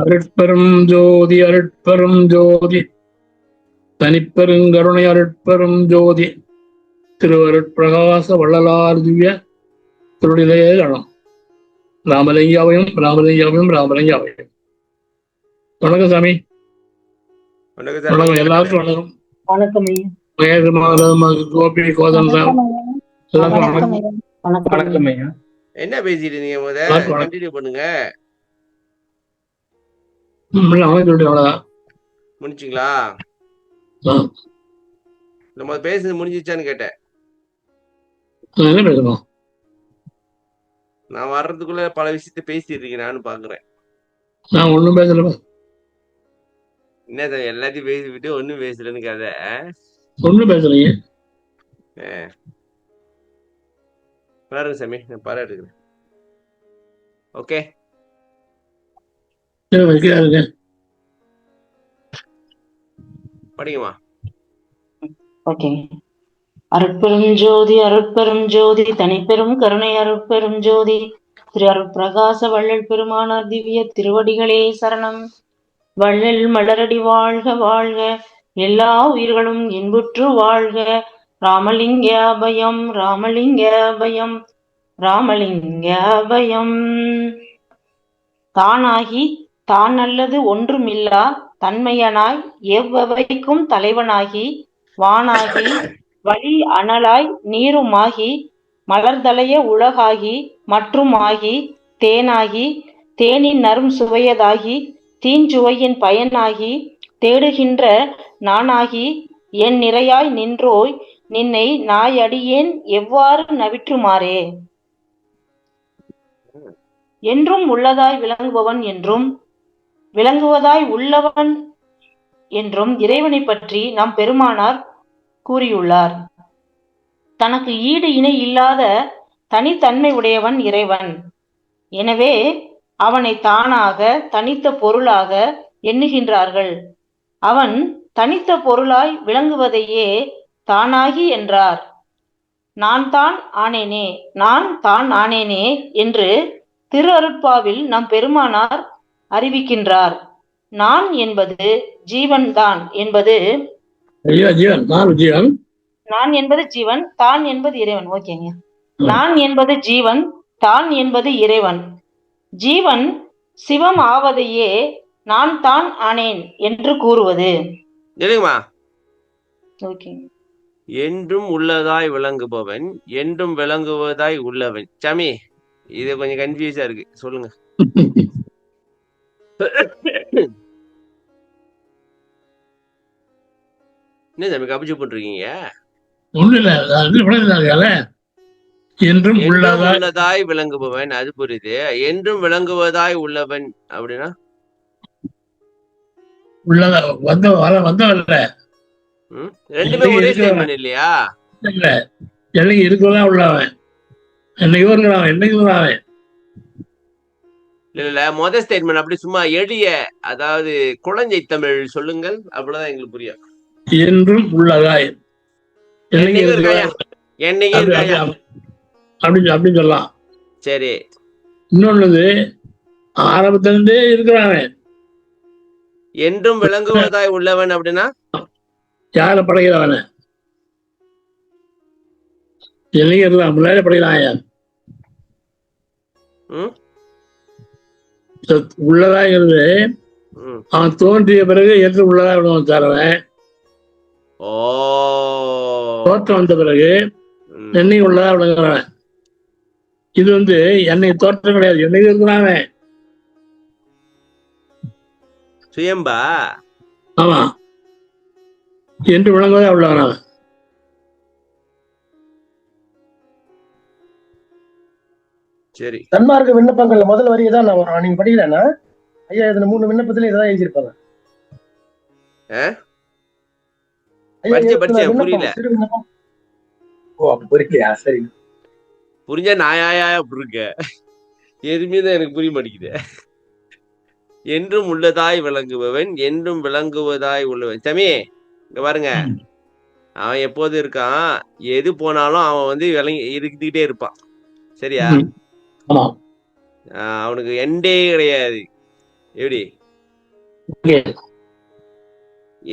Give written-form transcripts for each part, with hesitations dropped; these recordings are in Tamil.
அருட்பெரும் ஜோதி அருட்பெரும் ஜோதி தனிப்பெருங்கருணை அருட்பெரும் ஜோதி திருவருட்பிரகாச வள்ளலார் திவ்ய திருடிலே கணம் ராமலிங்காவையும் ராமலிங்காவையும் ராமலிங்காவையும். வணக்கம் சாமி. வணக்கம் எல்லாருக்கும் வணக்கம். கோபி கோதன் சார் எல்லாருக்கும் வணக்கம். என்ன பேசிட்டு நீங்க பண்ணுங்க. முடிச்சிங்களா? நம்ம பேசுறது முடிஞ்சிச்சான்னு கேட்டேன். நான் வர்றதுக்குள்ள பல விஷயத்த பேசிட்டு இருக்கேன். நானும் பாக்குறேன். நான் ஒண்ணும் பேசல. என்ன எல்லாத்தையும் பேசிவிட்டு ஒண்ணும் பேசலன்னு கதை. ஒண்ணும் பேசலையே. பாருங்க சாமி, நான் பாரு எடுக்கிறேன். ஓகே படிங்கம்மா. ஓகே. அருட்பெரும் ஜோதி அருட்பெரும் ஜோதி தனிப்பெரும் கருணை அருட்பெரும் ஜோதி திரு அருட்பிரகாச வள்ளல் பெருமானார் திவ்ய திருவடிகளே சரணம். வள்ளல் மலரடி வாழ்க வாழ்க, எல்லா உயிர்களும் இன்புற்று வாழ்க. ராமலிங்க அபயம் ராமலிங்க அபயம் ராமலிங்க அபயம். தானாகி தான் அல்லது ஒன்றுமில்லா தன்மையனாய் எவ்வகைக்கும் தலைவனாகி வானாகி வழி அனலாய் நீருமாகி மலர்தலைய உலகாகி மற்றுமாகி தேனாகி தேனின் நரும் சுவையதாகி தீஞ்சுவையின் பயனாகி தேடுகின்ற நானாகி என் நிறையாய் நின்றோய் நின்னை நாயடியேன் எவ்வாறு நவிற்றுமாறே. என்றும் உள்ளதாய் விளங்குபவன் என்றும் விளங்குவதாய் உள்ளவன் என்றும் இறைவனை பற்றி நம் பெருமானார் கூறியுள்ளார். தனக்கு ஈடு இணை இல்லாத தனித்தன்மை உடையவன் இறைவன். எனவே அவனை தானாக தனித்த பொருளாக எண்ணுகின்றார்கள். அவன் தனித்த பொருளாய் விளங்குவதையே தானாகி என்றார். நான் தான் ஆனேனே நான் தான் ஆனேனே என்று திரு அருட்பாவில் நம் பெருமானார் அறிவிக்கின்றார். நான் என்பது ஜீவன் தான் என்பது நான் என்பது ஜீவன், தான் என்பது இறைவன். ஓகேங்க. நான் என்பது ஜீவன், தான் என்பது இறைவன். ஜீவன் சிவம் ஆவதையே நான் தான் ஆனேன் என்று கூறுவது. என்றும் உள்ளதாய் விளங்குபவன் என்றும் விளங்குவதாய் உள்ளவன். சாமி, இது கொஞ்சம் கன்ஃபியூஸா இருக்கு, சொல்லுங்க. என்ன சாமி கபிச்சு போட்டுருக்கீங்க? ஒண்ணு இல்ல, என்றும் உள்ளதாய் விளங்குபவன் அது புரியுது. என்றும் விளங்குவதாய் உள்ளவன் அப்படின்னா உள்ளதா வந்தவல்ல. ரெண்டுமே ஒரே ஸ்டேட்மெண்ட் இல்லையா? இல்ல, என்னைக்கு இருக்கதான் உள்ளவன், என்னைக்கு இருக்கிறவன், என்னைக்கு அவன். இல்ல முதல் ஸ்டேட்மெண்ட் அப்படி சும்மா எளிய, அதாவது குழந்தை தமிழ் சொல்லுங்கள், அவ்வளவுதான் எங்களுக்கு புரியும். என்றும் உள்ளதாய் அப்படின்னு சொல்லலாம். சரி. இன்னொன்னு ஆரம்பத்திலிருந்தே இருக்கிறான். என்றும் விளங்குவதாய் உள்ளவன் அப்படின்னா யார படைக்கிறவன? என்னைக்கு இருக்கலாம், முன்னாடி படைக்கிறான். உள்ளதாகிறது அவன் தோன்றிய பிறகு என்று உள்ளதா விடுவான் தரவன். தோற்றம் வந்த பிறகு என்னை உள்ளதா விளங்குறவன். இது என்னை தோற்றம் கிடையாது, என்னைக்கு இருக்கிறான் சுயம்பா. ஆமா, என்று விளங்குவதா உள்ளவன். சரி. தன்மார்க்க விண்ணப்பங்கள்ல முதல் வரி தான் நான் நீங்க படிக்கிறேன்னா ஐயா, இதுல 3 விண்ணப்பத்துல இதான் எழுதியிருப்பாங்க. புரிஞ்சா நாயா புரிக்க எதுவுமே தான் எனக்கு புரிய மாட்டேங்குது. என்றும் உள்ளதாய் விளங்குபவன் என்றும் விளங்குவதாய் உள்ளவன். சாமி இங்க பாருங்க, அவன் எப்போது இருக்கான், எது போனாலும் அவன் விளங்கி இருந்துகிட்டே இருப்பான். சரியா? அவனுக்கு எண்டே கிடையாது. எப்படி ஓகே.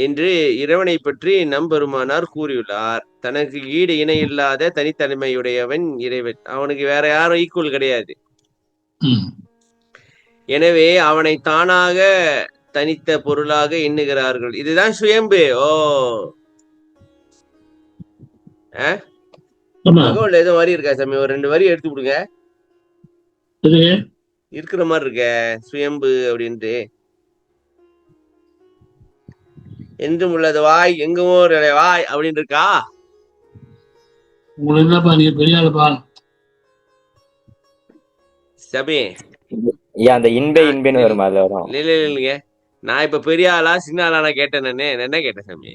என்று இறைவனை பற்றி நம்பெருமானார் கூறியுள்ளார். தனக்கு ஈடு இணை இல்லாத தனித்தன்மையுடையவன் இறைவன். அவனுக்கு வேற யாரும் ஈக்குவல் கிடையாது. ம். எனவே அவனை தானாக தனித்த பொருளாக எண்ணுகிறார்கள். இதுதான் சுயம்பு. ஓ ஆமா. தகவல் எதுவும் வரி இருக்கா சாமி? ஒரு 2 வரி எடுத்து விடுங்க. இது இருக்கிற மாதிரி இருக்க சுயம்பு அப்படின்ட்டு. என்றும் உள்ளது வாய் எங்கும் ஒரு வாய் அப்படின்னு இருக்கா? உங்களுக்கு என்னப்பா, நீங்க பெரிய ஆளுப்பா. சபி ஐயா அந்த இன்பேன்னு வருமா அதுல வரும். இல்லைங்க, நான் இப்ப பெரிய ஆளா சின்ன ஆளா கேட்டேன். நானு என்ன கேட்டேன் சாமி?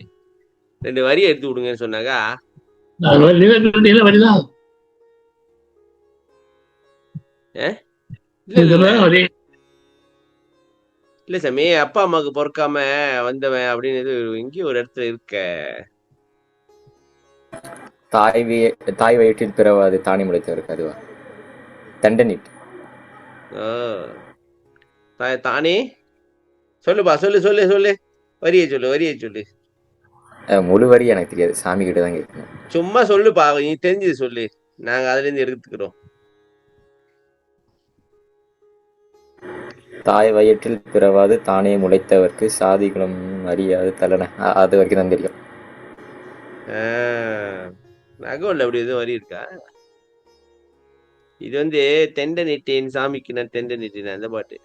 2 வரி எடுத்து விடுங்கன்னு சொன்னாக்கா வரிதான். இல்ல சாமி, அப்பா அம்மாவுக்கு பொறுக்காம வந்தவன் அப்படின்னு எங்கேயும் ஒரு இடத்துல இருக்க. தாய் வயிற்றில் பிறவாது தானி முளைத்தவருக்கு அதுவா? தண்டனிட்டு தானே சொல்லுப்பா, சொல்லு வரியை சொல்லு. முழு வரி எனக்கு தெரியாது, சாமி கிட்ட தான் கேட்கணும். சும்மா சொல்லுப்பா, நீ தெரிஞ்சது சொல்லு, நாங்க அதுல இருந்து எடுத்துக்கிறோம். தாய் வயிற்றில் பிறவாது தானே முளைத்தவர்க்கு சாதிகளும் அறியாது தலன. அது வரைக்கும் தான் தெரியும். நகவல்ல அப்படி எதுவும் வரி இருக்கா? இது தெண்டனிட்டேன் சாமிக்கு நான் தெண்டனிட்டேன் அந்த பாட்டு.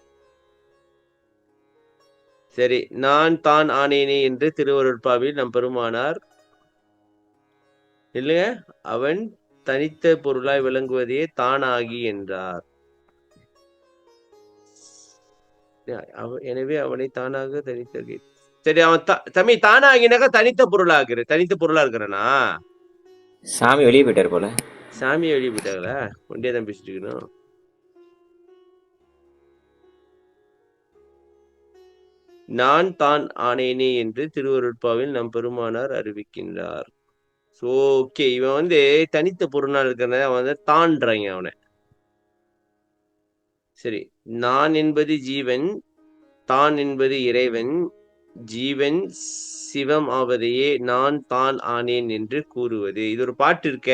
சரி, நான் தான் ஆனேனே என்று திருவருட்பாவில் நம் பெருமானார் இல்லைங்க, அவன் தனித்த பொருளாய் விளங்குவதே தானாகி என்றார். எனவே அவனை தானாக தனித்த. சரி, அவன் தம்பி தானாகினாக்கா தனித்த பொருளா இருக்கிறனா? சாமி வெளியே போயிட்டாரு போல. சாமியை வெளியே போயிட்டாங்களா? ஒண்டியா தான் பேசிட்டு இருக்கணும். நான் தான் ஆனேனே என்று திருவருட்பாவில் நம் பெருமானார் அறிவிக்கின்றார். ஓகே, இவன் தனித்த பொருளா இருக்கிறத அவன் தான்றாங்க அவனை. சரி, நான் என்பது ஜீவன், தான் என்பது இறைவன், ஜீவன் சிவம் ஆவதையே நான் தான் ஆனேன் என்று கூறுவது. இது ஒரு பாட்டு இருக்க,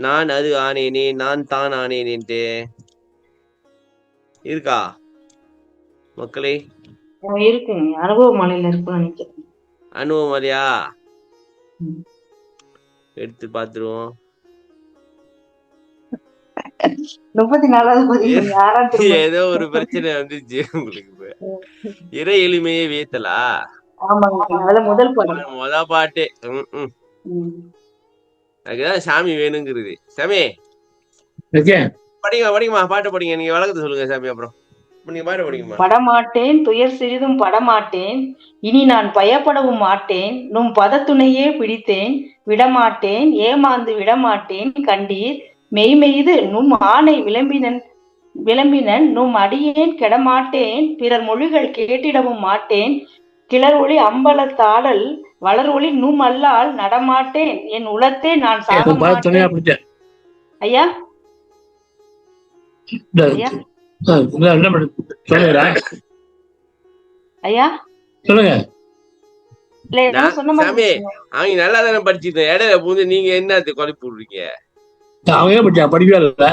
நான் அது ஆனேனே நான் தான் ஆனேன் என்று இருக்கா மக்களே? இருக்குங்க, அனுபவ மலையில இருக்குன்னு நினைக்கிறேன். அனுபவ மலையா? எடுத்து பாத்துருவோம். 34வது ஏதோ ஒரு பிரச்சனை வந்துச்சு உங்களுக்கு. இறை எளிமையே வியத்தலா? முத பாட்டு. அதுக்குதான் சாமி வேணுங்கிறது. சாமி படிங்கம்மா, பாட்டு படிங்க. நீங்க வழக்கத்தை சொல்லுங்க சாமி. அப்புறம் நீங்க பாட்டு படிங்கம்மா. படமாட்டேன் துயர் சிறிதும் படமாட்டேன், இனி நான் பயப்படவும் மாட்டேன், நும் பதத்துணையே பிடித்தேன் விடமாட்டேன், ஏமாந்து விடமாட்டேன் கண்டீர், மெய்மெய்து நும் ஆணை விளம்பினன் நும் அடியேன் கெடமாட்டேன், பிறர் மொழிகள் கேட்டிடவும் மாட்டேன், கிளர் ஒளி அம்பலத்தாடல் வளர் ஒளி நும் அல்லால் நடமாட்டேன், என் உளத்தே நான் சாக மாட்டேன். ஐயா ஐயா சொல்லுங்க. சாமி, அவங்க நல்லா தானே படிச்சுட்டேன். இடையில பூந்து நீங்க என்ன குழப்பி விடுறீங்க? அவங்க படிச்சா படிக்கவே இல்லை,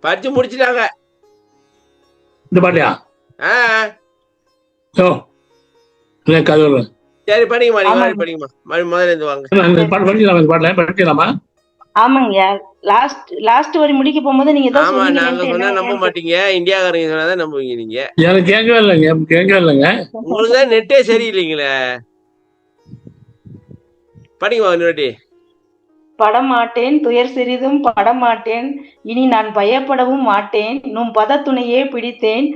படிச்சு முடிச்சுட்டாங்க இந்த பாட்டியா? சரி, படிங்கம்மா. நீங்க படிங்கம்மா, முதல்ல இருந்து வாங்க. பாட்டு படிக்கலாமா? ஆமாங்க, லாஸ்ட் வரி முடிக்க போகும்போது நீங்க ஆமா, நாங்க சொன்னா நம்ப மாட்டீங்க, இந்தியாக்காரங்க சொன்னாதான் நம்புவீங்க நீங்க. எனக்கு கேட்கவே இல்லைங்க. உங்களுக்கு தான் நெட்டே சரியில்லைங்களே. படிங்கம்மா இன்னொரு. படமாட்டேன் துயர் சிறிதும் படமாட்டேன், இனி நான் பயப்படவும் மாட்டேன், நும் பதத்துணையே பிடித்தேன்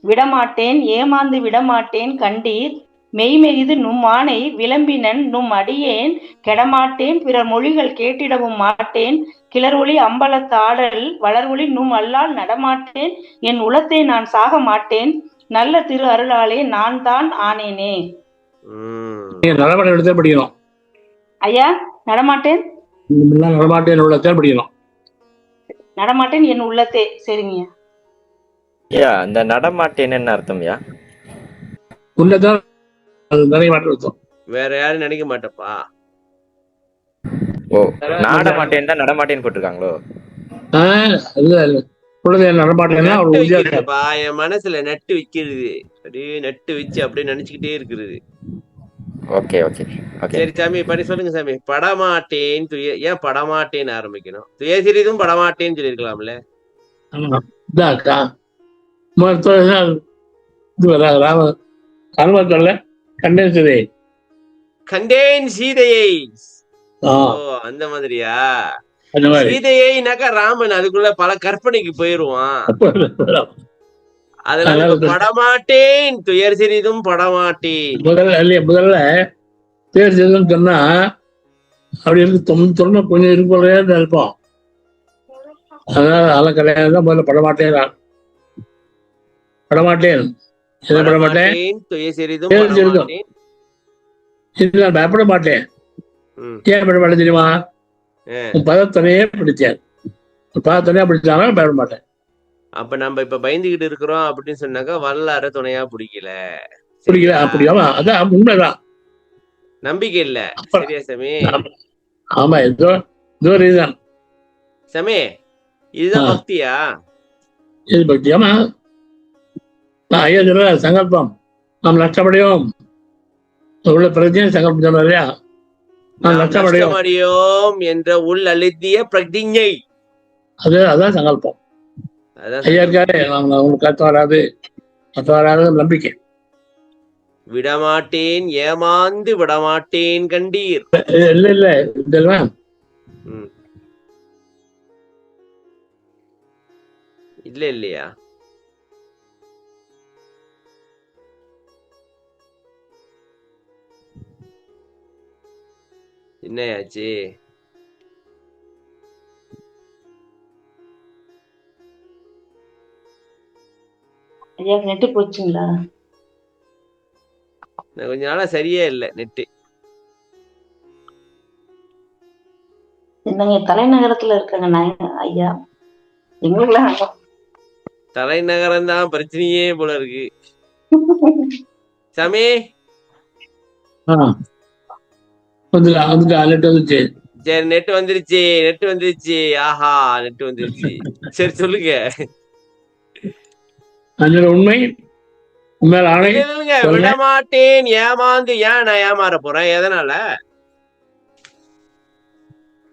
விடமாட்டேன், ஏமாந்து விடமாட்டேன் கண்டீர், மெய்மெய்து நும் ஆணை விளம்பினன் நும் அடியேன் கெடமாட்டேன், பிறர் மொழிகள் கேட்டிடவும் மாட்டேன், கிளர் ஒளி அம்பலத்தாடல் வளர் ஒளி நும் அல்லால் நடமாட்டேன், என் உளத்தை நான் சாக மாட்டேன், நல்ல திரு அருளாலே நான் தான் ஆனேனே. நடமாட்டம் படிக்கணும் ஐயா. நடமாட்டேன் படிக்கணும். நடமாட்டேன் என் உள்ளத்தே. சரிங்க. அந்த நடமாட்டேன்னு என்ன அர்த்தம்யா? உன்னதான் அது நினைக்க மாட்டேன் அர்த்தம். வேற யாரும் நினைக்க மாட்டப்பா. ஓ, நாட மாட்டேன் தான் நடமாட்டேன்னு போட்டிருக்காங்களோ? இல்ல இல்ல, குழந்தை நடமாட்டேன்னா அவர் நட்டு உறுதியா இருக்காரு. வைக்கிறதுப்பா, என் மனசுல நட்டு வைக்கிறது, அப்படியே நட்டு வச்சு அப்படியே நினைச்சுக்கிட்டே இருக்கிறது. Okay okay okay. சரி சாமி, படி சொல்லுங்க சாமி. படமாட்டேன்னு ஏன் படமாட்டேன்னு ஆரம்பிக்கணும்? துயசிரிதும் படமாட்டேன்னு சொல்லிருக்கலாம்ல. ஆமா, இதாக்கா இது ராம ஹனுமத்தோட கண்டேன். கண்டேன் சீதையை. ஆ, ஓ, அந்த மாதிரியா? அந்த மாதிரி சீதையைனாக்கா ராமன் அதுக்குள்ள பல கற்பனைக்கு போயிருவான். அதனால அதனால படமாட்டேன், துயர் சிறிதும் படமாட்டேன். முதல்ல பேர் செய்துன்னு சொன்னா அப்படி இருக்கு, தொன்மை கொஞ்சம் இருக்கே இருப்போம். அதனால அதெல்லாம் கிடையாது தான் முதல்ல படமாட்டேன். படமாட்டேன், எதை படமாட்டேன்? துயர் சிறிதும் பேர் செய்தும் படமாட்டேன். இது நான் பயப்பட மாட்டேன். ம். ஏன் பயப்பட தெரியுமா? உன் பதத்தனையே பிடிச்சேன், பதத்தனையா பிடிச்சாலும் பயப்பட மாட்டேன். அப்ப நம்ம இப்ப பயந்துகிட்டு இருக்கிறோம் அப்படின்னு சொன்னாக்கா வல்லார துணையா பிடிக்கல. பிடிக்கல அப்படியாமா? அதான் உண்மைதான், நம்பிக்கை இல்ல. சரியா சாமி? ஆமா, ஏதோ ஒரு இதுதான் சாமி. இதுதான் பக்தியா? இது பக்தியாமா? நான் ஐயா சொல்ற சங்கல்பம் நாம் நஷ்டமடையோம் உள்ள பிரச்சனை சங்கல்பம் சொல்ற இல்லையா? நான் நஷ்டமடையோம் என்ற உள் அழுத்திய பிரதிஞை, அதான் சங்கல்பம். ஐயா இருக்காரு, உங்களுக்கு கத்த வராது நம்பிக்கை. விடமாட்டேன், ஏமாந்து விடமாட்டேன் கண்டீர். இல்ல இதெல்லாம் இல்லையா? என்னயாச்சு? ஐயா நெட்டு போச்சுங்களா? கொஞ்ச நாளா சரியே இல்ல நெட்டு. என்னங்க தலைநகரத்துல இருக்காங்க ஐயா, எங்களுக்குலாம் தலைநகரம் தான் பிரச்சனையே போல இருக்கு சாமி. சரி, நெட் வந்துருச்சு. ஆஹா, நெட் வந்துருச்சு. சரி சொல்லுங்க. உண்மை விடமாட்டேன், ஏமாந்து. ஏன் நான் ஏமாற போறேன்? எதனால?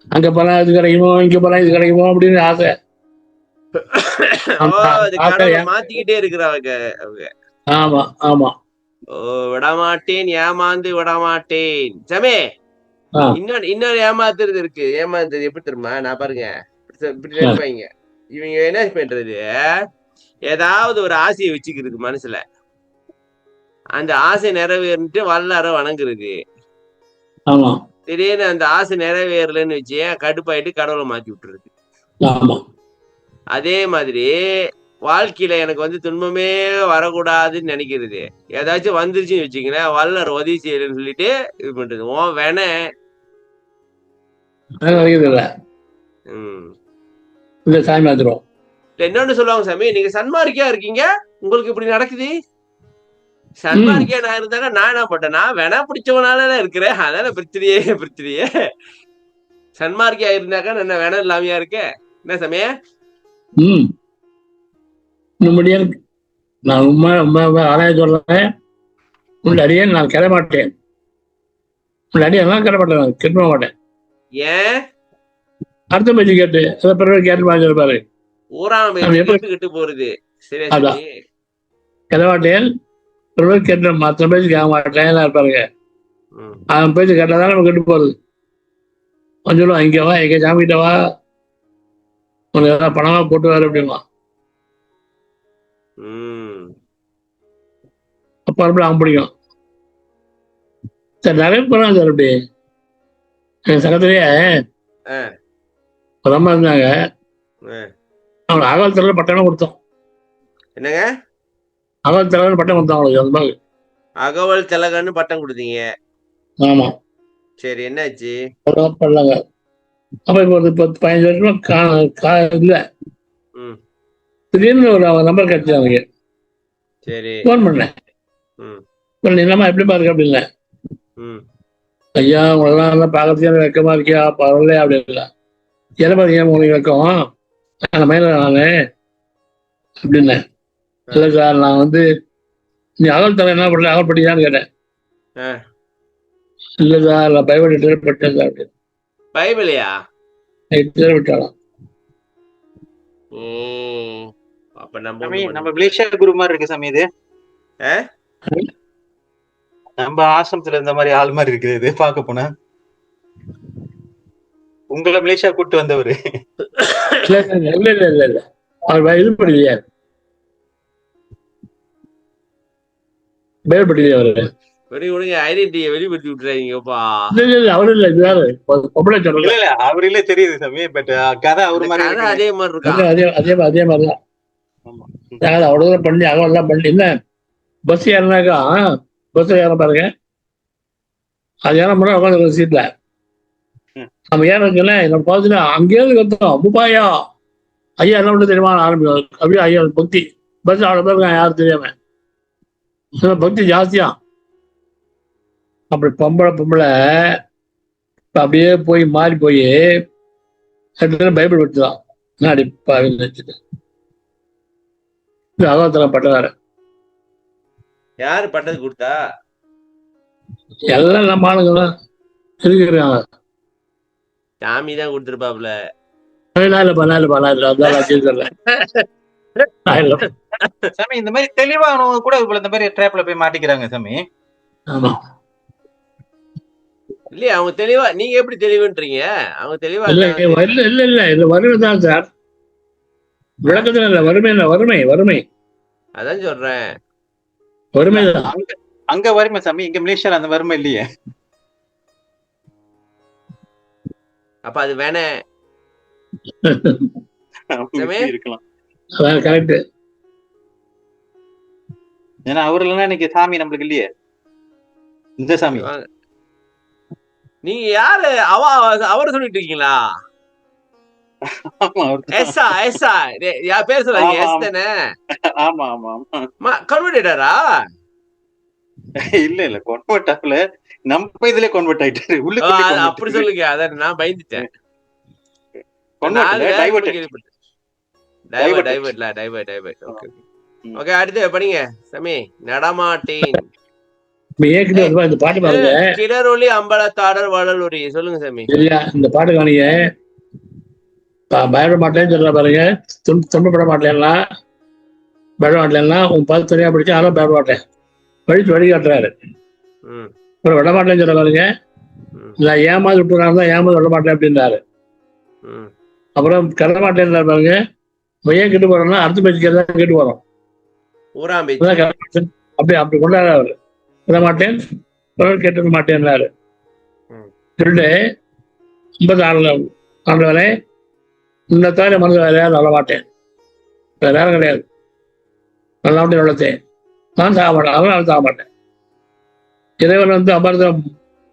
அங்க போனா இது கிடைக்குமோ, இங்க போனா இது கிடைக்குமோ அப்படின்னு ஆசை. மாத்திக்கிட்டே இருக்கிறாங்க அவங்க. ஆமா ஆமா. ஓ, விடமாட்டேன், ஏமாந்து விடமாட்டேன். சமே, இன்னொரு ஏமாத்துறது இருக்கு. ஏமாத்துறது எப்படி தெரியுமா? நான் பாருங்க, இப்படி நினைப்பாங்க இவங்க. என்ன பண்றது? ஏதாவது ஒரு ஆசையை வச்சுக்கிறது மனசுல, அந்த ஆசை நிறைவேறிட்டு வல்லார வணங்குறது. திடீர்னு அந்த ஆசை நிறைவேறலன்னு வச்சு கடுப்பாயிட்டு கடவுளை மாத்தி விட்டுறது. அதே மாதிரி வாழ்க்கையில எனக்கு துன்பமே வரக்கூடாதுன்னு நினைக்கிறது. ஏதாச்சும் வந்துருச்சுன்னு வச்சுக்கிறேன், வல்லர் உதவி செய்யலன்னு சொல்லிட்டு இது பண்றது. இன்னொன்னு சொல்லுவாங்க சாமி, நீங்க சன்மார்க்கியா இருக்கீங்க, உங்களுக்கு இப்படி நடக்குது. சன்மார்க்கியா நான் இருந்தாங்க நான் என்ன பட்டேன்? நான் வேணா பிடிச்சவனால இருக்கிறேன், அதான பிரச்சனையே. சன்மார்க்கியா இருந்தாக்கா நான் வேணா இல்லாமையா இருக்கேன். என்ன சமய? நான் ஆராய சொல்றேன். உன் அடியே நான் கிட மாட்டேன். உன் அடியெல்லாம் கிட மாட்டேன், கிட்ட மாட்டேன். ஏன்? அடுத்த பேச்சு கேட்டு அதை பிறகு கேட்டு பாரு. கிட்டு போறது. கிட மாட்டேன், பிறகு கேட்ட மற்ற பேச்சு கேட்க மாட்டேன் இருப்பாருங்க. அவன் பேச்சு கேட்டாதான் நம்ம கெட்டு போறது. சொல்லுவான், இங்க வா, எங்க சாமிகிட்ட வா, உனக்கு ஏதாவது பணமா போட்டு வர அப்படிமா. அப்ப அப்படி அவன் பிடிக்கும். சார் நிறைய போறான் சார். அப்படி என் சங்கத்திலேயே ஒரு அம்மா இருந்தாங்க, அவங்க அகவல் தலைவர் பட்டம் கொடுத்தோம். என்னங்க? அகவல் தலைவர் பட்டம் கொடுத்தோம் அவங்களுக்கு. அந்த மாதிரி அகவல் திலகன்னு பட்டம் கொடுத்தீங்க? ஆமா. சரி, என்னாச்சு? பண்ணாங்க. அப்ப இப்ப 15 வருஷமா இல்ல. திடீர்னு ஒரு நம்பர் கிடைச்சு எனக்கு. சரி, போன் பண்ணேன். இப்போ நீ என்னம்மா எப்படி பாருங்க அப்படின்னு. ம் ஐயா உங்களெல்லாம் நல்லா பார்க்கறதுக்கு வெக்கமா இருக்கியா பரவாயில்ல அப்படி இல்லை. எதை பாருங்க உங்களுக்கு வெக்கம் நான் மயில நானு அப்படின்னேன். இல்லை சார் நான் வந்து நீ அகல் தலை என்ன பண்ணல அகல்பட்டியான்னு கேட்டேன். ஆ. இல்லை சார் நான் பயப்பட்டு பட்டேன் சார் அப்படின்னு. பைபிளையா? விட்டாலாம். அப்ப நம்ம சாமி நம்ம மலேசியா குரு மாதிரி இருக்கு சாமி இது. நம்ம ஆசிரமத்துல இருந்த மாதிரி ஆள் மாதிரி இருக்குது இது பார்க்க போனா. உங்களை மலேசியா கூட்டு வந்தவரு. இல்ல அவர் இது படிக்கலையா பயப்படலையா அவரு ஐடென்டிட்டியை வெளிப்படுத்தி விட்டுறாங்கப்பா. இல்ல அவரு இல்ல இது யாரு பொம்பளை சொல்றேன். இல்ல அவரு இல்ல தெரியுது சாமி. பட் கதை அவரு மாதிரி அதே மாதிரி இருக்கா? அதே மாதிரிதான் அவ்வளவுதான் பண்ணி அகவெல்லாம் பண்ணி என்ன பஸ் ஏறினாக்கா பஸ் ஏற பாருங்க அது ஏற முறை உட்காந்து சீட்ல நம்ம ஏறதுல என்னோட பார்த்துன்னா அங்கேயிருந்து கத்தோம் முப்பாயா ஐயா என்ன பண்ண தெரியுமா ஆரம்பிக்கும். அப்படியே ஐயா பக்தி பஸ் அவ்வளோ பேர் இருக்கான் யாரும் தெரியாம பக்தி ஜாஸ்தியா. அப்படி பொம்பளை அப்படியே போய் மாறி போய் பைபிள் வச்சுதான் அடிப்பாவின்னு வச்சுட்டு அகவத்தெல்லாம் பட்டதாரு. யாரு பட்டது கொடுத்தா? எல்லாம் நம்ம ஆளுங்க தான் இருக்கிறாங்க. சாமி தான் கொடுத்துருப்பாப்ல. சாமி இந்த மாதிரி தெளிவானவங்க கூட இந்த மாதிரி ட்ராப்ல போய் மாட்டிக்கிறாங்க சாமி. ஆமா இல்லையா அவங்க தெளிவா நீங்க எப்படி தெளிவுன்றீங்க? அவங்க தெளிவா இல்ல இது வறுமைதான் சார். விளக்கத்துல இல்ல வறுமை அதான் சொல்றேன். வறுமைதான் அங்க வறுமை சாமி. இங்க மலேசியால அந்த வறுமை இல்லையே. அப்ப அது வேணே இருக்கலாம். கரெக்ட். ஏன்னா அவரு இல்லைன்னா இன்னைக்கு சாமி நம்மளுக்கு இல்லையே. இந்த சாமி நீங்க யாரு அவரு சொல்லிட்டு இருக்கீங்களா? பேர் சொல்லாங்க. ஆமா ஆமா ஆமா கன்வெர்ட்டடா? இல்ல கன்வெர்ட் ஆகல. நம்ம இதுல கன்வெர்ட் ஆயிட்டாரு உள்ள. அப்படி சொல்லுங்க. அத நான் பயந்துட்டேன். ஓகே அடுத்து படிங்க சாமி. நடமாட்டேன் கிடரொலி அம்பலத்தாடர் வளலொரி சொல்லுங்க சாமி. இந்த பாட்டு காணிங்க பயப்பட மாட்டேன்னு சொல்ல பாருங்க. துன்பப்பட மாட்டேன்னா பயப்பட மாட்டேன்னா உன் பார்த்து தனியா படிச்சு அதெல்லாம் பயப்பட மாட்டேன் படிச்சு வழிகாட்டுறாரு. அப்புறம் விட மாட்டேன்னு சொல்ல பாருங்க. நான் ஏமாது விட்டுறாருந்தா ஏமாது விட மாட்டேன் அப்படின்றாரு. அப்புறம் கட மாட்டேன் பாருங்க. ஏன் கெட்டு போறோம்னா அடுத்த பேச்சுக்கு தான் கெட்டு போறோம். அப்படி கொண்டாடுற அவரு விட மாட்டேன் கேட்டுக்க மாட்டேன்னாரு. சொல்லிட்டு 56 ஆண்டு வரை இந்த தவிர மனது வேற யாரும் நல்ல மாட்டேன். வேற யாரும் கிடையாது. நல்லா வளர்த்தேன் நான் சாக மாட்டேன். அதெல்லாம் சாக மாட்டேன். இறைவன் வந்து அமிர்தம்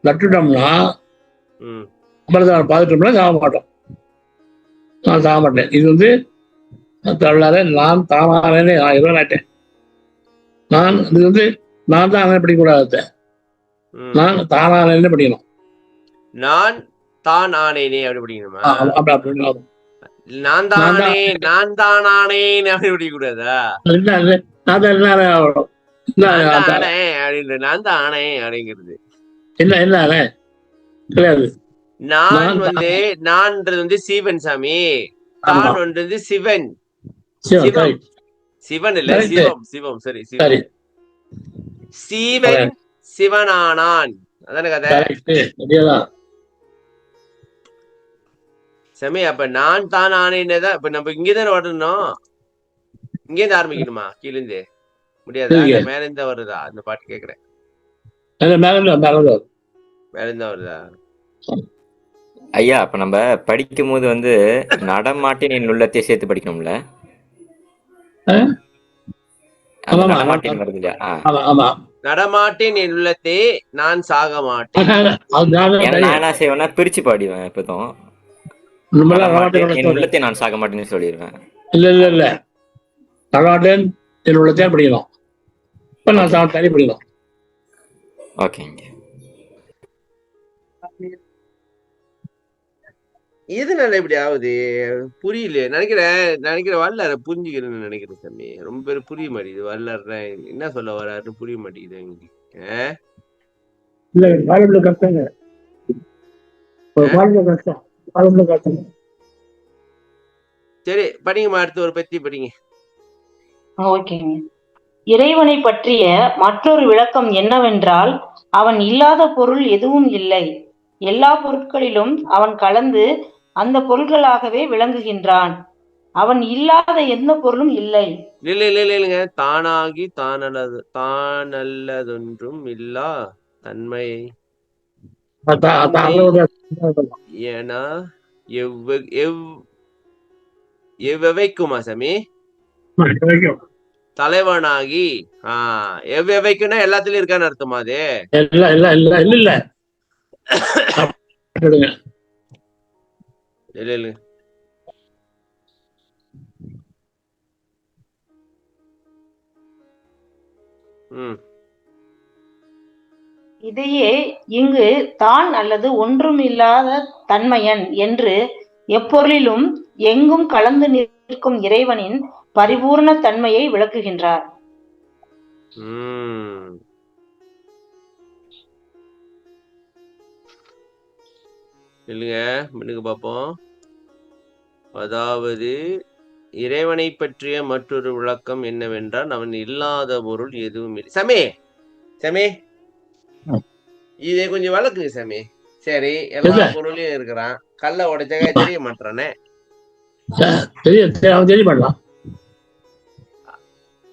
நட்டுட்டோம்னா அமிர்தம் பார்த்துட்டோம்னா சாக மாட்டோம். நான் சாக மாட்டேன். இது வந்து தள்ளார நான் தானானே நான் இறைவன் ஆயிட்டேன். நான் இது வந்து நான் தான் அவன் படிக்கக்கூடாது. நான் தானானே படிக்கணும். நான் தான் ஆனேனே அப்படி படிக்கணுமா? அப்படி நான் தானே நான் தானே அப்படி படிக்க கூடாதா? நான் தானே அப்படிங்கிறது என்ன கிடையாது. நான் வந்து நான்ன்றது வந்து சிவன் சாமி. தான் வந்து சிவன். சிவம் சிவன் இல்ல சிவம். சிவம் சரி சிவன். சிவன் சிவனானான் அதான கதை சாமி. அப்ப நான் தான் ஆனேன்னதான் இப்ப நம்ம இங்கதானே வரணும். இங்கேருந்து ஆரம்பிக்கணுமா? கீழிருந்து முடியாதா? மேல இருந்தா வருதா அந்த பாட்டு கேக்குறேன். மேல இருந்தா வருதா? ஐயா அப்ப நம்ம படிக்கும் போது வந்து நடமாட்டேன் என் உள்ளத்தை சேர்த்து படிக்கணும்ல. நடமாட்டேன் வருது இல்லையா? நடமாட்டேன் என் உள்ளத்தே நான் சாக மாட்டேன். நான் என்ன செய்வேன்னா பிரிச்சு பாடிவேன். எப்பதும் என் உள்ளத்தை நான் சாக மாட்டேன்னு சொல்லிடுவேன். இல்ல நடமாட்டேன் என் உள்ளத்தையே படிக்கணும். இப்ப நான் தனி படிக்கணும். ஓகேங்க. எதுனால இப்படி ஆகுது புரியல. நினைக்கிறேன் வல்லார புரிஞ்சுக்கிறேன்னு நினைக்கிறேன் சாமி. ரொம்ப பேர் புரிய மாட்டேங்குது. வல்லார என்ன சொல்ல வர்றாருன்னு புரிய மாட்டேங்குது எங்களுக்கு. இல்ல வாழ்வுல கஷ்டங்க, வாழ்வுல கஷ்டம், வாழ்வுல கஷ்டம். சரி படிங்கம்மா, அடுத்து ஒரு பத்தி படிங்க. ஓகேங்க. இறைவனை பற்றிய மற்றொரு விளக்கம் என்னவென்றால், அவன் இல்லாத பொருள் எதுவும் இல்லை. எல்லா பொருட்களிலும் அவன் கலந்து அந்த பொருள்களாகவே விளங்குகின்றான். அவன் இல்லாத எந்த பொருளும் இல்லை. இல்லைங்க, தானாகி தானல்லதொன்றும் இல்லா தன்மை என எவ்வகைக்குமா சாமி? தலைவனாகி எவ்வகைக்குன்னா எல்லாத்துலயும் இருக்கான்னு அர்த்தமா? அது இல்ல. இதையே இங்கு தான் அல்லது ஒன்றும் இல்லாத தன்மையன் என்று எப்பொருளிலும் எங்கும் கலந்து நிற்கும் இறைவனின் பரிபூர்ண தன்மையை விளக்குகின்றார். இல்லைங்க, பார்ப்போம். அதாவது இறைவனை பற்றிய மற்றொரு விளக்கம் என்னவென்றால், அவன் இல்லாத பொருள் எதுவும் இல்லை. சமே இதை கொஞ்சம் வளர்க்குங்க சாமி. சரி, எல்லா பொருளையும் இருக்கிறான், கல்ல உடைச்சாக தெரிய மாட்டானே. தெரிய மாட்டான்.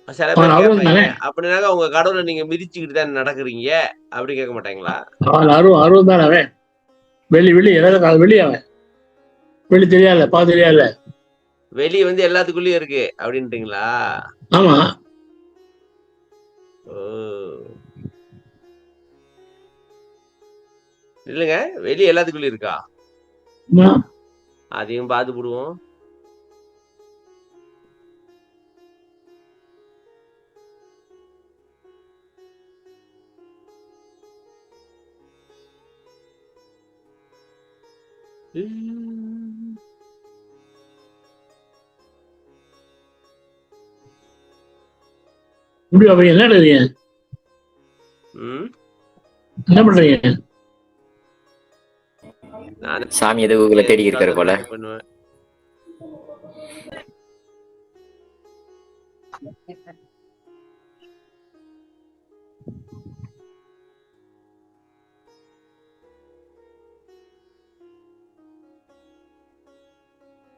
சில பேர் கேட்பாங்க, அப்படின்னாக்க உங்க கடவுளை நீங்க மிதிச்சுக்கிட்டு தான் நடக்குறீங்க அப்படி கேட்க மாட்டாங்களா? அருவம் தான் அவன். வெளி அவன் வெளி தெரியாத பா தெரியாத வெளி வந்து எல்லாத்துக்குள்ளயும் இருக்கு அப்படின்றீங்களா? ஆமா. இல்லைங்க, வெளி எல்லாத்துக்குள்ளயும் இருக்கா? அதையும் பார்த்து போடுவோம். என்ன எழுதுறீங்க? என்ன பண்றீங்க? சாமி எது கூகுள தேடி இருக்காரு போல.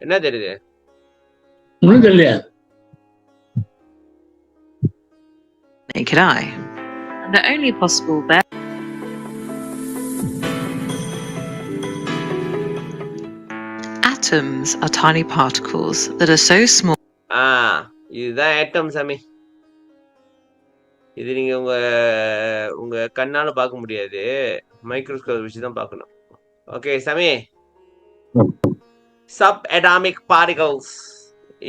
என்ன தெரியுது? ஒன்றும் தெரியலையா? Naked eye. The only possible bet. Atoms are tiny particles that are so small. இதுதான் ஆட்டம் சாமி. இது நீங்க உங்க கண்ணால பார்க்க முடியாது, மைக்ரோஸ்கோப் வச்சு தான் பார்க்கணும். ஓகே சாமி. சப் அட்டாமிக் பார்ட்டிகல்ஸ்,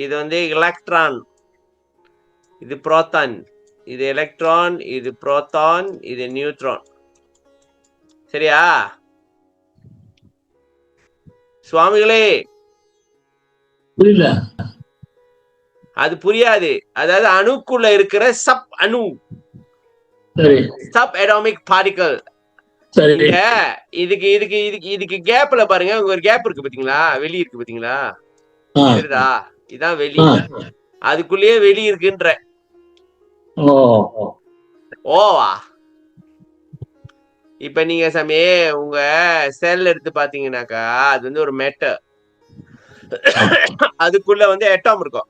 இது வந்து எலக்ட்ரான், இது புரோட்டான், இது எலக்ட்ரான், இது புரோட்டான், இது நியூட்ரான். சரியா சுவாமிகளே? புரியல. அது புரியாது. அதாவது அணுக்குள்ள இருக்கிற சப் அணு, சப் அட்டாமிக் பார்ட்டிகல். இதுக்கு கேப்ல பாருங்க, ஒரு கேப் இருக்கு பாத்தீங்களா, வெளி இருக்கு பாத்தீங்களா, சரிதா? இதான் வெளி. அதுக்குள்ளேயே வெளி இருக்குன்ற. ஓவா. இப்ப நீங்க சாமி உங்க செல் எடுத்து பாத்தீங்கன்னாக்கா, அது வந்து ஒரு மெட்டர். அதுக்குள்ள வந்து எட்டாம் இருக்கும்.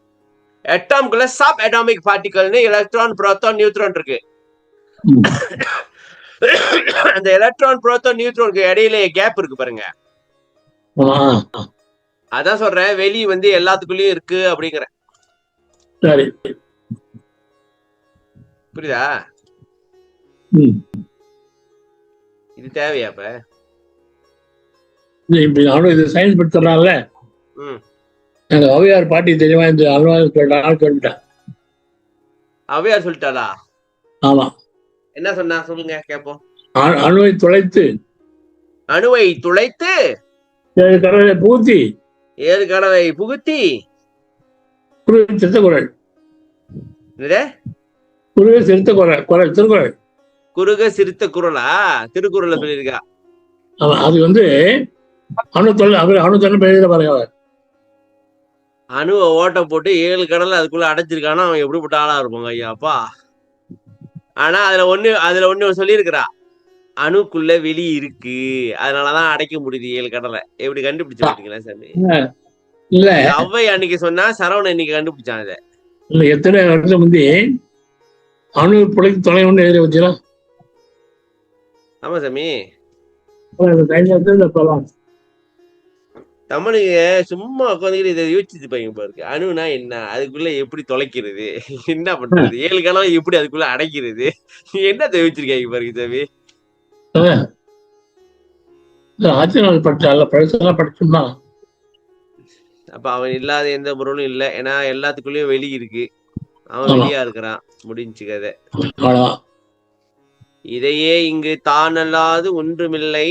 எட்டாம்குள்ள சப் அட்டாமிக் பார்ட்டிகல்னு எலக்ட்ரான், புரோட்டான், நியூட்ரான் இருக்கு. அந்த எலக்ட்ரான், புரோட்டான், நியூட்ரானுக்கு இடையில கேப் இருக்கு பாருங்க. அதான் சொல்றேன், வெளி வந்து எல்லாத்துக்குள்ளயும் இருக்கு அப்படிங்கிறேன். புரியுதா? இது தேவையா? இப்ப இது சயின்ஸ் படுத்துறாங்கல்ல, எங்க அவையார் பாட்டி தெரியுமா? இந்த சொல்லிட்டேன். அவையார் சொல்லிட்டாளா? ஆமா. என்ன சொன்னா சொல்லுங்க கேப்போம். அணுவை துளைத்து அணுவை துளைத்து 7 கடலை புகுத்தி 7 கடலை புகுத்தி சிறுத்த குரல் என்னது? குறுக சிறுத்த குரல் திருக்குறள். குறுக சிறுத்த குரலா? திருக்குறள்ல சொல்லியிருக்கா. அது அணு தொழில் பேர பாருங்க. அவர் அணுவை ஓட்டம் போட்டு 7 கடலை அதுக்குள்ள அடைச்சிருக்கானா அவன் எப்படிப்பட்ட ஆளா இருப்பாங்க ஐயா அப்பா. ஆனா அதுல ஒண்ணு சொல்லியிருக்கிறா, அணுக்குள்ள வெளி இருக்கு, அதனாலதான் அடைக்க முடியுது 7 கடலை. எப்படி கண்டுபிடிச்சு பாத்தீங்களா சாமி? இல்ல அவ்வை அன்னைக்கு சொன்னா, சரவணன் இன்னைக்கு கண்டுபிடிச்சான் இதை. இல்ல எத்தனை வருஷம் முந்தி அணு பிழைக்கு தொலை ஒன்று எழுதி வச்சுலாம். ஆமா சாமி, போலாம். தமிழுங்க சும்மா உட்காந்துக்கிட்டு இதை யோசிச்சு பாருங்க பாருங்க. அணுனா என்ன, அதுக்குள்ள எப்படி தொலைக்கிறது, என்ன பண்றது, 7 கடலை எப்படி அதுக்குள்ள அடைக்கிறது, என்ன யோசிச்சிருக்காங்க பாருங்க சாமி. ஆட்சி படிச்சோம்னா அப்ப அவன் இல்லாத எந்த பொருளும் இல்லை. ஏன்னா எல்லாத்துக்குள்ளயும் வெளி இருக்கு, அவன் வெளியா இருக்கிறான், முடிஞ்சு கதை. இதையே இங்கு தானல்லாது ஒன்றுமில்லை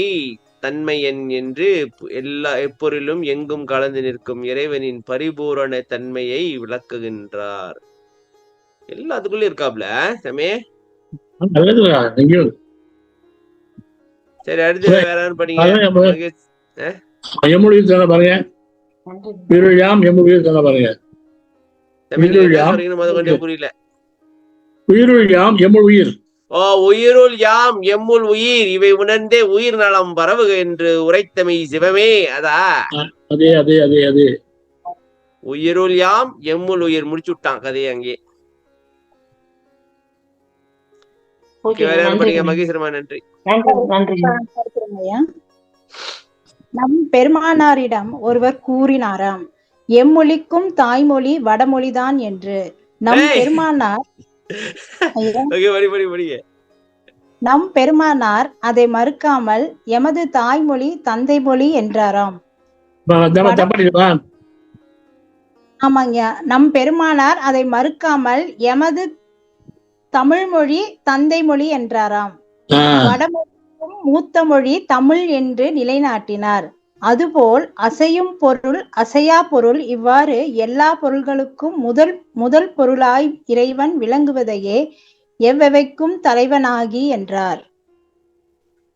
தன்மையன் என்று எப்பொருளும் எங்கும் கலந்து நிற்கும் இறைவனின் பரிபூரண தன்மையை விளக்குகின்றார். எல்லாத்துக்குள்ளயும் இருக்காப்ல சமே. சரி, அடுத்து வேற படிங்க. பாருங்க, உயிருள்யாம் எம்முயிர் பாருங்க. புரியல. உயிருள்யாம் எம்முள் உயிர். உயிருள் யாம் எம்முள் உயிர், இவை உணர்ந்தே உயிர் நலம் பரவுக என்று உரைத்தமை சிவமே. அதா அதே அதே அதே அதே உயிருள் யாம் எம்முள் உயிர். முடிச்சு விட்டான் கதையை அங்கே. படிங்க மகேஸ்வரமா. நன்றி. நம் பெருமானாரிடம் ஒருவர் கூறினாராம், எம்மொழிக்கும் தாய்மொழி வடமொழிதான் என்று. நம் பெருமானார் அதை மறுக்காமல் எமது தாய்மொழி தந்தை மொழி என்றாராம். ஆமாங்க, நம் பெருமானார் அதை மறுக்காமல் எமது தமிழ் மொழி தந்தை மொழி என்றாராம். வடமொழிக்கும் மூத்த மொழி தமிழ் என்று நிலைநாட்டினார். அதுபோல் அசையும் பொருள் அசையா பொருள் இவ்வாறு எல்லா பொருள்களுக்கும் முதல் பொருளாய் இறைவன் விளங்குவதையே எவ்வகைக்கும் தலைவனாகி என்றார்.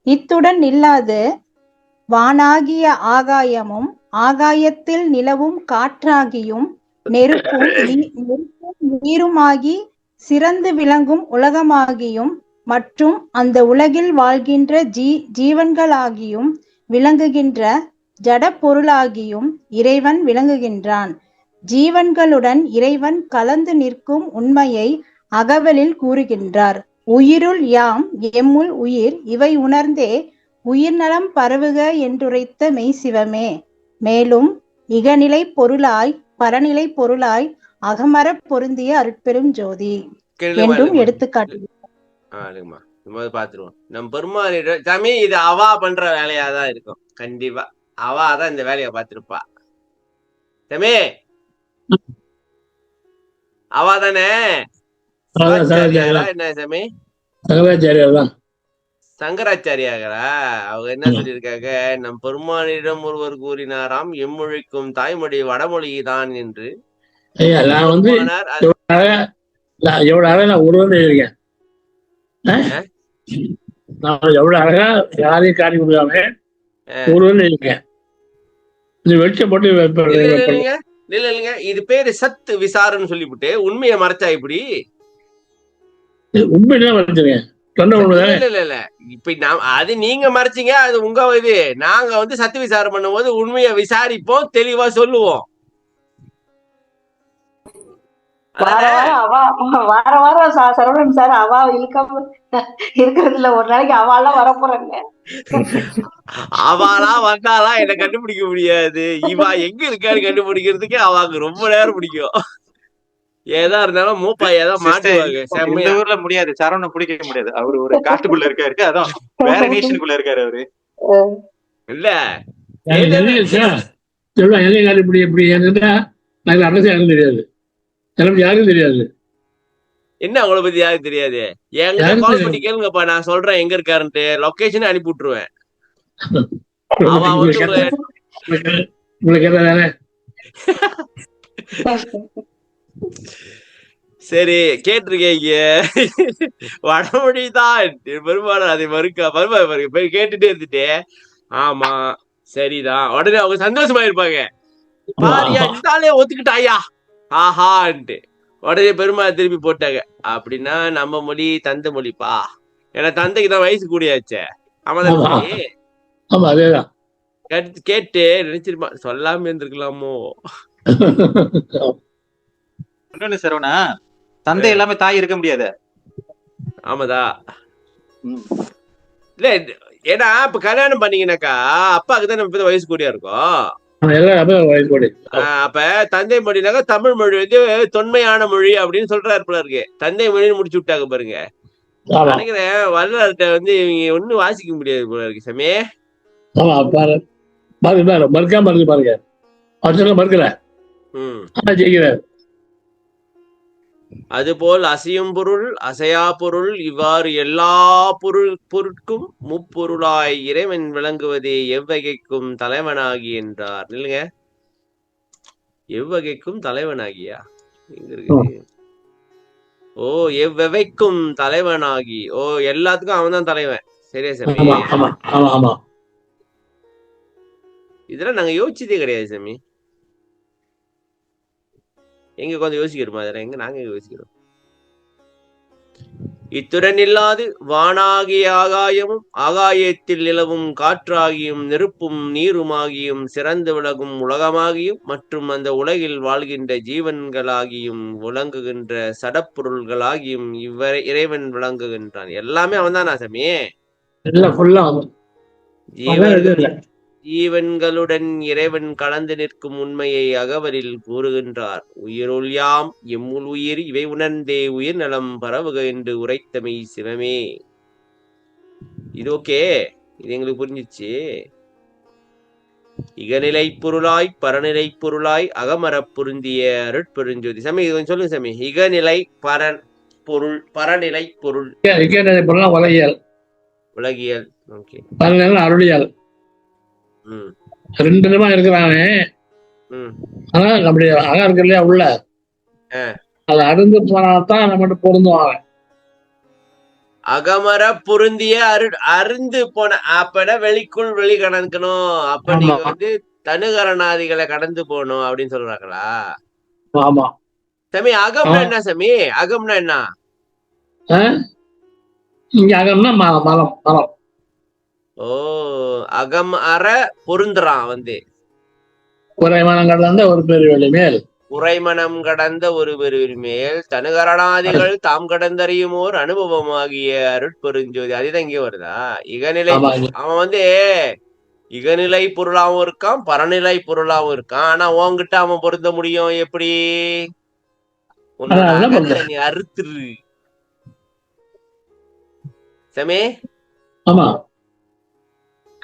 இத்துடன் நில்லாது வானாகிய ஆகாயமும் ஆகாயத்தில் நிலவும் காற்றாகியும் நெருப்பும் நீருமாகி சிறந்து விளங்கும் உலகமாகியும் மற்றும் அந்த உலகில் வாழ்கின்ற ஜீவன்களாகியும் விளங்குகின்ற ஜட பொருளாகியும் இறைவன் விளங்குகின்றான். ஜீவன்களுடன் இறைவன் கலந்து நிற்கும் உண்மையை அகவலில் கூறுகின்றார். உயிருள் யாம் எம்முள் உயிர், இவை உணர்ந்தே உயிர் நலம் பரவுக என்றுரைத்த மெய்சிவமே. மேலும் இகநிலை பொருளாய் பரநிலை பொருளாய் அகமர பொருந்திய அருட்பெரும் ஜோதி என்றும் எடுத்துக்காட்டு. பாத்துருவோம். நம் பெருமானிடம் சாமி, இது அவா பண்ற வேலையாதான் இருக்கும். கண்டிப்பா அவாதான் இந்த வேலையை பார்த்திருப்பா சாமி. அவா தானே? என்ன சாமி? சங்கராச்சாரியாரா? அவங்க என்ன சொல்லியிருக்காங்க, நம் பெருமானிடம் ஒருவர் கூறினாராம், எம்மொழிக்கும் தாய்மொழி வடமொழி தான் என்று. நான் எவ்வளவு அழகா யாரையும் காட்டி கொடுக்காம ஒருவன் இருக்கேன். வெளிச்சம் போட்டு இல்லைங்க, இது பேரு சத்து விசாரன்னு சொல்லிவிட்டு உண்மையை மறைச்சா இப்படி? உண்மைதான் மறைச்சிருக்கேன். இல்ல இப்ப அது நீங்க மறைச்சிங்க, அது உங்க இது. நாங்க சத்து விசாரம் பண்ணும் போது உண்மையை விசாரிப்போம், தெளிவா சொல்லுவோம். வார வாரம் சரவணன் சார் அவா இழுக்காம இருக்கிறதுல ஒரு நாளைக்கு அவாலாம் வர போறாங்க. அவாளா வந்தாலாம் என்ன கண்டுபிடிக்க முடியாது. இவா எங்க இருக்கான்னு கண்டுபிடிக்கிறதுக்கு அவாக்கு ரொம்ப நேரம் பிடிக்கும். ஏதா இருந்தாலும் மூப்பாயதான் மாட்டுவாங்க. இந்த ஊர்ல முடியாது, சரவணன் பிடிக்க முடியாது. அவரு ஒரு காட்டுக்குள்ள இருக்காரு, அதான் வேற நேஷனுக்குள்ள இருக்காரு அவரு. இல்ல எப்படி எப்படி அரசு யாரும் தெரியாது, யாரும் தெரியாது. என்ன அவங்கள பத்தி யாருக்கு தெரியாது? என்கிட்ட கால் பண்ணி கேளுங்கப்பா, நான் சொல்றேன் எங்க இருக்காருன்ட்டு. லொகேஷன் அனுப்பி விட்டுருவேன். அவன் வந்து உங்களுக்கு என்ன வேலை? சரி கேட்டிருக்கீங்க, வடமொழிதான் பெரும்பாலும் அதை மறுக்க கேட்டுட்டே இருந்துட்டு ஆமா சரிதான், உடனே அவங்க சந்தோஷமா இருப்பாங்க. பாரியா இருந்தாலே ஒத்துக்கிட்டாயா ஆஹான்ட்டு உடனே பெருமாள் திருப்பி போட்டாங்க. அப்படின்னா நம்ம மொழி தந்தை மொழிப்பா, ஏன்னா தந்தைக்கு தான் வயசு கூடியாச்சே. அதேதான் கேட்டு நினைச்சிருப்பா, சொல்லாம இருந்திருக்கலாமோ. இன்னொன்னு சரவணா, தந்தை எல்லாமே தாய் இருக்க முடியாது. ஆமாதா இல்ல, ஏன்னா இப்ப கல்யாணம் பண்ணீங்கன்னாக்கா அப்பாவுக்கு தான் நம்ம வயசு கூடியா இருக்கும். அப்ப தந்தை மொழினாக்கா தமிழ் மொழி வந்து தொன்மையான மொழி அப்படின்னு சொல்றாரு போல இருக்கு. தந்தை மொழின்னு முடிச்சு விட்டாங்க பாருங்க. நினைக்கிறேன் வரலாற்றை வந்து இவங்க ஒண்ணும் வாசிக்க முடியாது போல இருக்கு. சமே மறுக்காம இருக்கு பாருங்க, மறுக்கல. அதுபோல் அசையும் பொருள் அசையா பொருள் இவ்வாறு எல்லா பொருட்கும் முப்பொருளாய் இறைவன் விளங்குவதே எவ்வகைக்கும் தலைவனாகி என்றார். இல்லைங்க, எவ்வகைக்கும் தலைவனாகியா எங்க இருக்குது? ஓ, எவ்வகைக்கும் தலைவனாகி, ஓ எல்லாத்துக்கும் அவன் தான் தலைவன். சரியா சாமி? இதெல்லாம் நாங்க யோசிச்சதே கிடையாது சாமி. எங்க கொஞ்சம் யோசிக்கிறோமா? அதெல்லாம் எங்க நாங்க யோசிக்கிறோம். இத்துடன் இல்லாது வானாகிய ஆகாயமும் ஆகாயத்தில் நிலவும் காற்றாகியும் நெருப்பும் நீருமாகியும் சிறந்து விலகும் உலகமாகியும் மற்றும் அந்த உலகில் வாழ்கின்ற ஜீவன்களாகியும் விளங்குகின்ற சடப்பொருள்களாகியும் இறைவன் விளங்குகின்றான். எல்லாமே அவன் தானா சாமி? ஜீவன்களுடன் இறைவன் கலந்து நிற்கும் உண்மையை அகவலில் கூறுகின்றார். உயிருள் யாம் எம்முள் உயிர் இவை உணர்ந்தே உயிர் நலம் பரவுக என்று உரைத்தமை சிவமே. இது ஓகே, இது எங்களுக்கு புரிஞ்சிச்சு. இகநிலை பொருளாய் பரநிலை பொருளாய் அகமரப் பொருந்திய அருட்பெருஞ்சோதி. சாமி இது கொஞ்சம் சொல்லுங்க சாமி. இகநிலை பொருள் பரநிலை பொருள். உலகியல், உலகியல். ஓகே. அருளியல் ரெண்டு விதமா இருக்கிறாங்க. ஆனா நம்முடைய அகம் இருக்கு இல்லையா உள்ள, அது அருந்து போனால்தான் நம்ம பொருந்துவாங்க. அகமர பொருந்திய அருந்து போன அப்பட வெளிக்குள் வெளி கடக்கணும். அப்ப நீங்க வந்து தனுகரணாதிகளை கடந்து போகணும் அப்படின்னு சொல்றாங்களா? ஆமா சாமி. அகம்னா என்ன சாமி? அகம்னா என்ன? இங்க அகம்னா மலம். மலம். ஓ, அகம் அற பொருந்துறான் வந்து உரைமனம் கடந்த ஒரு பெருவெளி மேல், உரைமனம் கடந்த ஒரு பெருவெளி மேல் தனுகரணாதிகள் தாம் கடந்தறியுமோர் அனுபவமாகிய அருட்பெருஞ்சோதி. அதுதான் இங்கே வருதா? இகநிலை. அவன் வந்து இகநிலை பொருளாவும் இருக்கான், பரநிலை பொருளாவும் இருக்கான். ஆனா உன்கிட்ட அவன் பொருந்த முடியும் எப்படி? நீ அறுத்துரு சமே. ஆமா,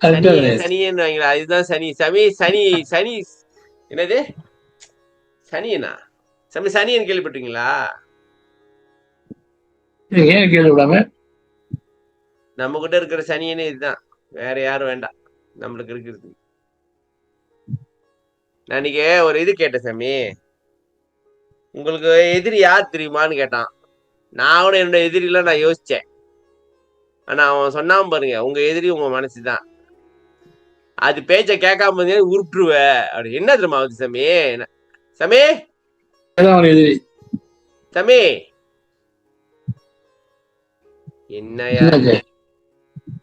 சனியன் அதுதான் சனி. சமி சனி சனி என்னது சனியனா? சமி சனியன் கேள்விப்பட்டீங்களா? ஏன் கேள்விப்படாம? நம்ம கிட்ட இருக்கிற சனியனே இதுதான், வேற யாரும் வேண்டாம் நம்மளுக்கு இருக்கிறது. நான் இன்னைக்கு ஒரு இது கேட்டேன் சாமி, உங்களுக்கு எதிரி யார் தெரியுமான்னு கேட்டான். நான் கூட என்னோட எதிரிலாம் நான் யோசிச்சேன். ஆனா அவன் சொன்னாம பாருங்க, உங்க எதிரி உங்க மனசுதான். அது பேச்ச கேட்காம உருட்டுருவ அப்படி. என்ன தெரியுமா வந்து சாமி? சாமி சாமி என்னையா?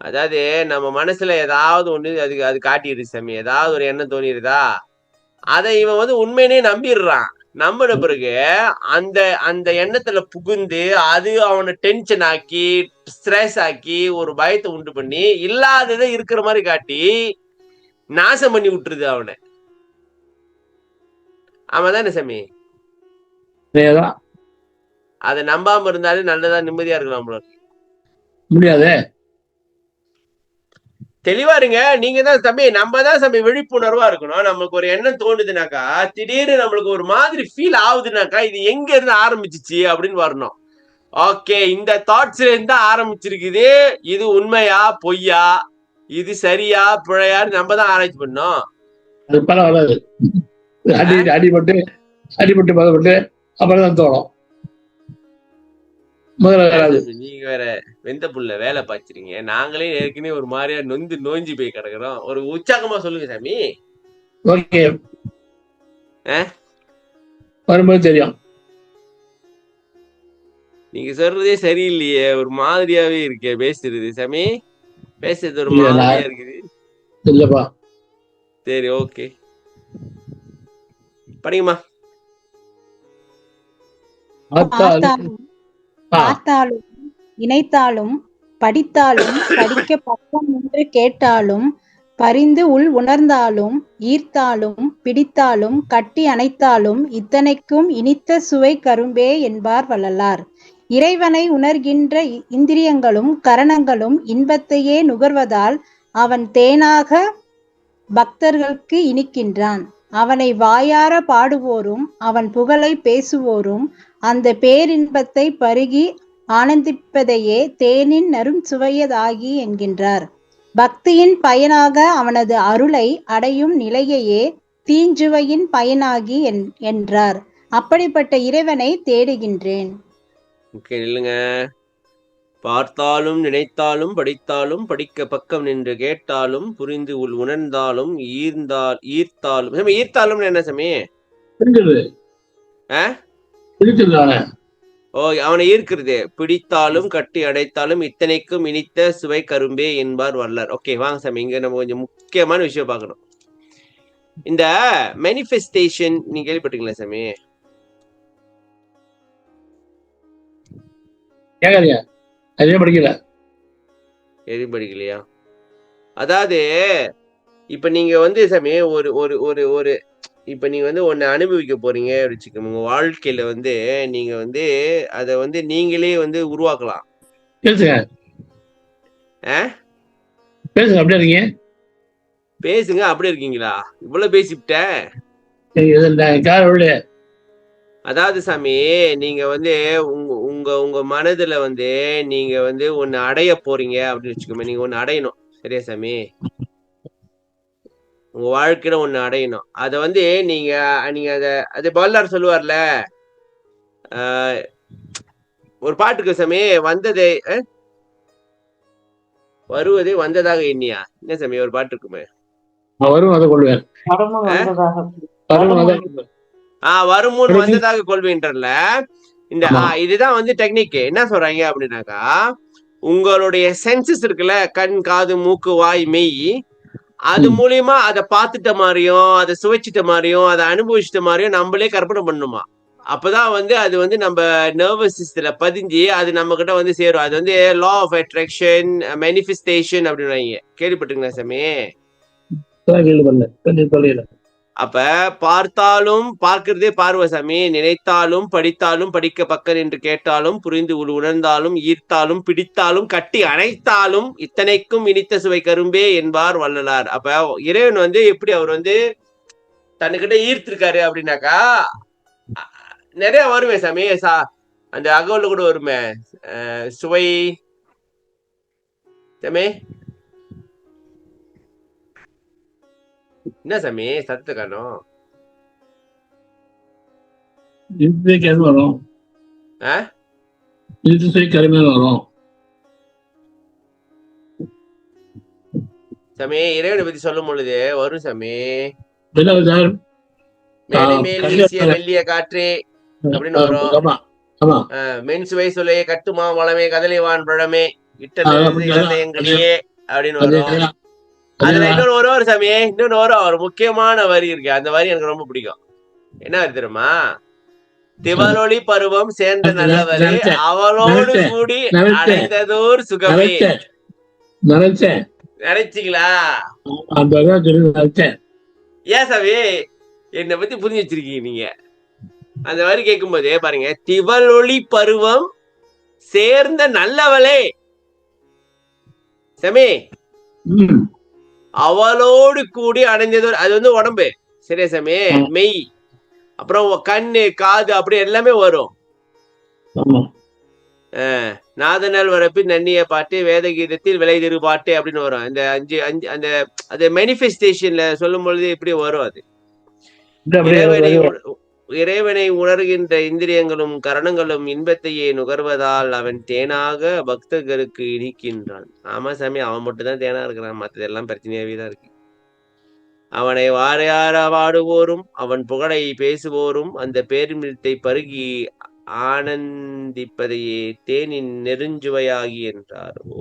அதாவது நம்ம மனசுல ஏதாவது ஒண்ணு அது காட்டிடுது சாமி. ஏதாவது ஒரு எண்ணம் தோணிடுதா, அதை இவன் வந்து உண்மையினே நம்பிடுறான். நம்பின பிறகு அந்த அந்த எண்ணத்துல புகுந்து அது அவனை டென்ஷன் ஆக்கி ஸ்ட்ரெஸ் ஆக்கி ஒரு பயத்தை உண்டு பண்ணி இல்லாததை இருக்கிற மாதிரி காட்டி நாசம் பண்ணி விட்டுருது அவனை. அவன் தானே சாமி? அதை நம்பாம இருந்தாலும் நல்லதா நிம்மதியா இருக்கலாம் முடியாது. தெளிவா இருங்க. நீங்க தான் சாமி, நம்ம தான் சாமி விழிப்புணர்வா இருக்கணும். நமக்கு ஒரு எண்ணம் தோணுதுனாக்கா, திடீர்னு நம்மளுக்கு ஒரு மாதிரி ஃபீல் ஆகுதுனாக்கா, இது எங்க இருந்து ஆரம்பிச்சிச்சு அப்படின்னு வரணும். ஓகே, இந்த தாட்ஸ்ல இருந்து ஆரம்பிச்சிருக்குது. இது உண்மையா பொய்யா, இது சரியா பிழையான்னு நம்ம தான் ஆராய்ச்சி பண்ணோம். அது பல வராது. அடிபட்டு பதப்பட்டு அப்புறம் தான் தோணும். முதல்ல வராது. நீங்க வேற வெந்த புள்ள வேலை பாய்ச்சிருங்க. நாங்களே ஏற்கனவே ஒரு மாதிரியா நோஞ்சி போய் கிடக்குறோம். ஒரு உற்சாகமா சொல்லுங்க சாமி. ஓகே, வரும்போது தெரியும். நீங்க சொல்றதே சரியில்லையே, ஒரு மாதிரியாவே இருக்கே பேசுறது சாமி. பேசுறது ஒரு மாதிரியா இருக்குது. இல்லப்பா. சரி, ஓகே, படிங்கம்மா. பார்த்தாலும் நினைத்தாலும் படித்தாலும் படிக்க பக்கம் நின்று கேட்டாலும் பரிந்து உள் உணர்ந்தாலும் ஈர்த்தாலும் பிடித்தாலும் கட்டி அணைத்தாலும் இத்தனைக்கும் இனித்த சுவை கரும்பே என்பார் வள்ளலார். இறைவனை உணர்கின்ற இந்திரியங்களும் கரணங்களும் இன்பத்தையே நுகர்வதால் அவன் தேனாக பக்தர்களுக்கு இனிக்கின்றான். அவனை வாயார பாடுவோரும் அவன் புகழை பேசுவோரும் அந்த பேரின்பத்தை பருகி ஆனந்திப்பதையே தேனின் நரும் சுவையதாகி என்கின்றார். பக்தியின் பயனாக அவனது அருளை அடையும் நிலையையே தீஞ்சுவையின் பயனாகி என்றார். அப்படிப்பட்ட இறைவனை தேடுகின்றேன். இல்லைங்க, பார்த்தாலும் நினைத்தாலும் படித்தாலும் படிக்க பக்கம் நின்று கேட்டாலும் புரிந்து உள் உணர்ந்தாலும் ஈர்த்தாலும் ஈர்த்தாலும் என்ன சாமி? அவனை ஈர்க்கிறது. பிடித்தாலும் கட்டி அடைத்தாலும் இத்தனைக்கும் இனித்த சுவை கரும்பே என்பார் வள்ளலார். ஓகே, வாங்க சாமி, இங்க நம்ம கொஞ்சம் முக்கியமான விஷயம் பார்க்கணும். இந்த மேனிஃபெஸ்டேஷன் நீங்க கேள்விப்பட்டீங்களா சாமி? படிக்கலையா? அதாவது இப்ப நீங்க வந்து சாமி ஒரு ஒரு ஒரு ஒரு இப்ப நீங்க வந்து ஒன்னு அனுபவிக்க போறீங்க வச்சுக்கோங்க. உங்க வாழ்க்கையில வந்து நீங்க வந்து அத வந்து நீங்களே வந்து உருவாக்கலாம். பேசுங்க, அப்படி இருக்கீங்களா? இவ்வளவு பேசிவிட்டேன். அதாவது சாமி, நீங்க வந்து உங்க உங்க மனதுல வந்து நீங்க வந்து ஒன்னு அடைய போறீங்க அப்படின்னு வச்சுக்கோங்க. நீங்க ஒன்னு அடையணும், சரியா சாமி? உங்க வாழ்க்கையில ஒண்ணு அடையணும். அத வந்து நீங்க அது வள்ளலார் சொல்லுவார்ல, ஒரு பாட்டுக்கு சாமி, வந்ததே வருவதே வந்ததாக எண்ணியா, என்ன சாமி ஒரு பாட்டு இருக்குமே, வருமுன் வந்ததாக கொள்வேன்றல. இந்த இதுதான் வந்து டெக்னிக். என்ன சொல்றாங்க அப்படின்னாக்கா, உங்களுடைய சென்சஸ் இருக்குல்ல, கண் காது மூக்கு வாய் மெய், அது மூலியமா அதை பார்த்துட்ட மாதிரியும் அதை சுவைச்சிட்ட மாதிரியும் அதை அனுபவிச்சிட்ட மாதிரியும் நம்மளே கற்பனை பண்ணணுமா. அப்பதான் வந்து அது வந்து நம்ம நர்வஸ் சிஸ்டத்துல பதிஞ்சு அது நம்ம கிட்ட வந்து சேரும். அது வந்து லா ஆஃப் அட்ராக்ஷன், மேனிஃபெஸ்டேஷன் அப்படின்னு கேள்விப்பட்டீங்களா சாமி? அப்ப பார்த்தாலும் பார்க்கிறதே பார்வை சாமி, நினைத்தாலும் படித்தாலும் படிக்க பக்கம் என்று கேட்டாலும் புரிந்து உணர்ந்தாலும் ஈர்த்தாலும் பிடித்தாலும் கட்டி அணைத்தாலும் இத்தனைக்கும் இனித்த சுவை கரும்பே என்பார் வள்ளலார். அப்ப இறைவன் வந்து எப்படி அவர் வந்து தன்னுக்கிட்ட ஈர்த்திருக்காரு அப்படின்னாக்கா, நிறைய வருமே சாமி. அந்த அகவல் கூட வருமே, சுவை சாமி. என்ன சாமி சத்து காணும்? வரும் சாமி. இறைவனை பத்தி சொல்லும் பொழுது வரும் சாமி, மெல்லிய காற்றே அப்படின்னு வரும். மென் சுவை சொல்லையே கட்டுமா வளமே கதலிவான் பழமே இட்டது எங்களையே அப்படின்னு வரும். அதுல இன்னொரு ஒரு சாமி, இன்னொன்னு ஒரு முக்கியமான வரி இருக்கு. அந்த வரி எனக்கு ரொம்ப பிடிக்கும். என்ன வரி தெரியுமா? திவலொளி பருவம் சேர்ந்த நல்லவரே அவளோடு கூடி அடைந்ததோர் சுகமே. நினைச்சீங்களா? ஏன் சாமி என்னை பத்தி புரிஞ்சு வச்சிருக்கீங்க நீங்க? அந்த வரி கேட்கும் போதே பாருங்க, திவலொளி பருவம் சேர்ந்த நல்லவளே சாமி, அவளோடு கூடி அடைஞ்சது. அது வந்து உடம்பு, சரியா சாமி? மெய், அப்புறம் கண்ணு காது, அப்படி எல்லாமே வரும். நாதனால் வரப்பில் நன்னிய பாட்டு, வேத கீதத்தில் விலை திரு பாட்டு அப்படின்னு வரும். இந்த 5 அந்த அது மேனிஃபெஸ்டேஷன்ல சொல்லும் பொழுது எப்படி வரும் அது? இறைவனை உணர்கின்ற இந்திரியங்களும் கரணங்களும் இன்பத்தையே நுகர்வதால் அவன் தேனாக பக்தர்களுக்கு இனிக்கின்றான். ஆமா சாமி, அவன் மட்டும் தான் தேனா இருக்கிறான், மற்றதெல்லாம் பிரச்சனையாவே தான் இருக்கு. அவனை வாரையார வாடுவோரும் அவன் புகழை பேசுவோரும் அந்த பேரிமிழத்தை பருகி ஆனந்திப்பதையே தேனின் நெருஞ்சுவையாகி என்றாரோ.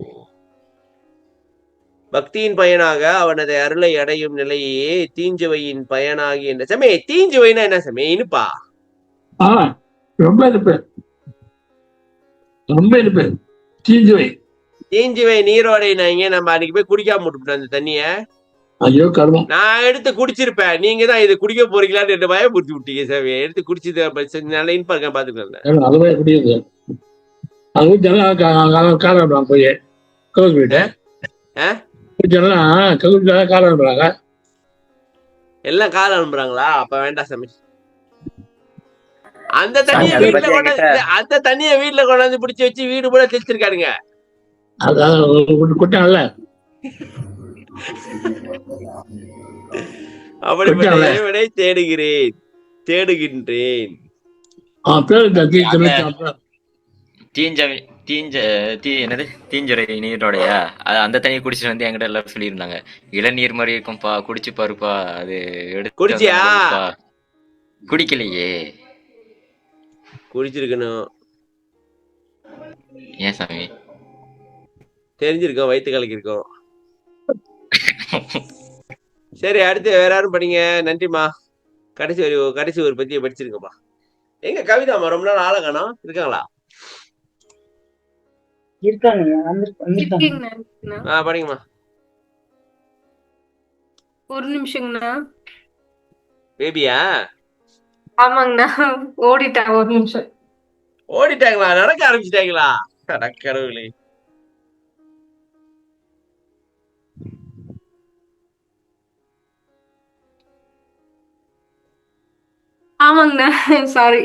பக்தியின் பயனாக அவனது அருளை அடையும் நிலையே தீஞ்சுவையின் பயனாகி என்ற. சமே, தீஞ்சுவைனா என்ன சமே? இனிப்பா? ரொம்ப இனிப்பு, ரொம்ப இனிப்பு. தீஞ்சுவை, தீஞ்சுவை நீரோடைனாங்க. நம்ம அன்னைக்கு போய் குடிக்காம விட்டுட்டோம் அந்த தண்ணிய. ஐயோ கருமம், நான் எடுத்து குடிச்சிருப்பேன். நீங்க தான் இது குடிக்க போறீங்களான்னு ரெண்டு பயப்படுத்தி விட்டீங்க சாமி. எடுத்து குடிச்சது நல்ல இனிப்பா இருக்கேன், பாத்துக்கலாம். அதுவே குடியுது. அது காரம் போய் கவுஸ் போயிட்டு காரம்ன்றாங்க. எல்லாம் காலம் அனுப்புறாங்களா? அப்ப வேண்டாம் சாமி. அந்த தண்ணிய வீட்டுல கொண்டாந்து பிடிச்சி வச்சு வீடு கூட தெளிச்சிருக்காருங்க. குட்டான்ல அப்படிப்பட்ட இறைவனை தேடுகின்றேன். என்னது தீஞ்சுரை நீரோடையா? அந்த தண்ணியை குடிச்சிட்டு வந்து என்கிட்ட எல்லாரும் சொல்லியிருந்தாங்க, இளநீர் மாதிரி இருக்கும்பா, குடிச்சு பாருப்பா. அது எடுத்து குடிச்சியா? குடிக்கலையே. குடிச்சிருக்கணும். ஏன் சாமி? தெரிஞ்சிருக்கோம், வயிற்று கலக்கிருக்கோம். சரி, அடுத்து வேற யாரும் படிங்க. நன்றிமா. கடைசி ஒரு பத்தியை படிச்சிருக்கப்பா. எங்க கவிதாமா ரொம்ப நாள் ஆள காணோம், இருக்காங்களா? படிங்கம்மா. ஒரு நிமிஷங்கண்ணா. பேபியா? ஆமாங்கண்ணா, ஓடிட்டாங்க. ஒரு நிமிஷம். ஓடிட்டாங்களா? நடக்க ஆரம்பிச்சிட்டாங்களா? கடவுளே. ஆமாங்கண்ணா, சாரி.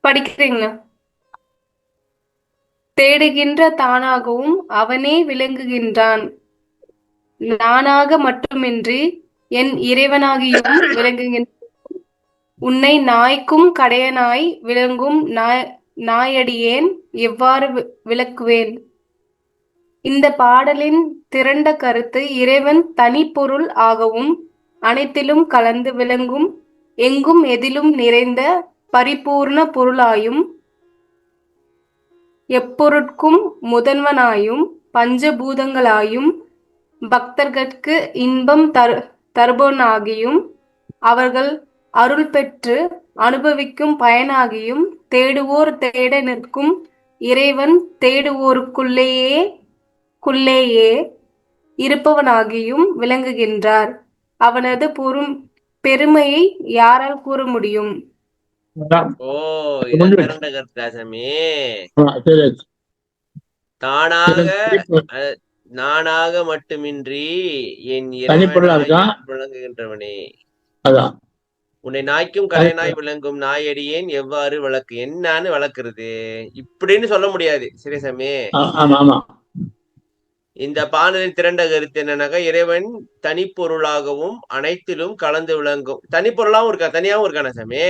படிக்கிறீங்களா? தேடுகின்ற தானாகவும் அவனே விளங்குகின்றான். நானாக மட்டுமின்றி என் இறைவனாகியும் விளங்குகின்ற உன்னை நாய்க்கும் கடையனாய் விளங்கும் நாயடியேன் எவ்வாறு விளக்குவேன்? இந்த பாடலின் திரண்ட கருத்து இறைவன் தனிப்பொருள் ஆகவும் அனைத்திலும் கலந்து விளங்கும் எங்கும் எதிலும் நிறைந்த பரிபூர்ண பொருளாயும் எப்பொருட்கும் முதன்வனாயும் பஞ்சபூதங்களாயும் பக்தர்கட்கு இன்பம் தருபவனாகியும் அவர்கள் அருள் பெற்று அனுபவிக்கும் பயனாகியும் தேடுவோர் தேட நிற்கும் இறைவன் தேடுவோருக்குள்ளேயே இருப்பவனாகியும் விளங்குகின்றார். அவனது பெருமையை யாரால் கூற முடியும்? நானாக மட்டுமின்றி என் விளங்குகின்றவனே, உன்னை நாய்க்கும் கலைநாய் விளங்கும் நாயடியேன் எவ்வாறு விளக்கு. என்னன்னு வளர்க்கறது இப்படின்னு சொல்ல முடியாது. சரிசாமி, இந்த பாடலின் திரண்ட கருத்து என்னன்னாக்கா, இறைவன் தனிப்பொருளாகவும் அனைத்திலும் கலந்து விளங்கும். தனிப்பொருளாவும் இருக்கா, தனியாவும் இருக்கான சாமி.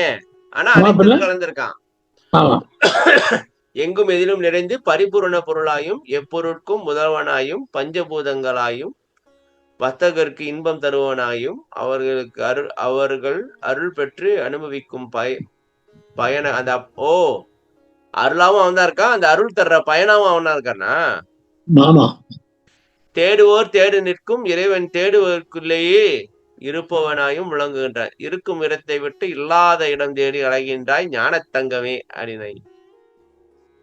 ஆனா அனைத்திலும் கலந்திருக்கான். எங்கும் எதிலும் நிறைந்து பரிபூரண பொருளாயும் எப்பொருட்கும் முதல்வனாயும் பஞ்சபூதங்களாயும் பக்தகருக்கு இன்பம் தருவனாயும் அவர்கள் அருள் பெற்று அனுபவிக்கும் பயன அந்த அருளாவும் அவன் தான் இருக்கான், அந்த அருள் தர்ற பயனாவும் அவன் தான் இருக்கானா? தேடுவோர் தேடு நிற்கும் இறைவன் தேடுவோருக்குள்ளேயே இருப்பவனாயும் விளங்குகின்றான். இருக்கும் இடத்தை விட்டு இல்லாத இடம் தேடி அலைகின்றாய் ஞானத்தங்கமே அப்படின்னாய்.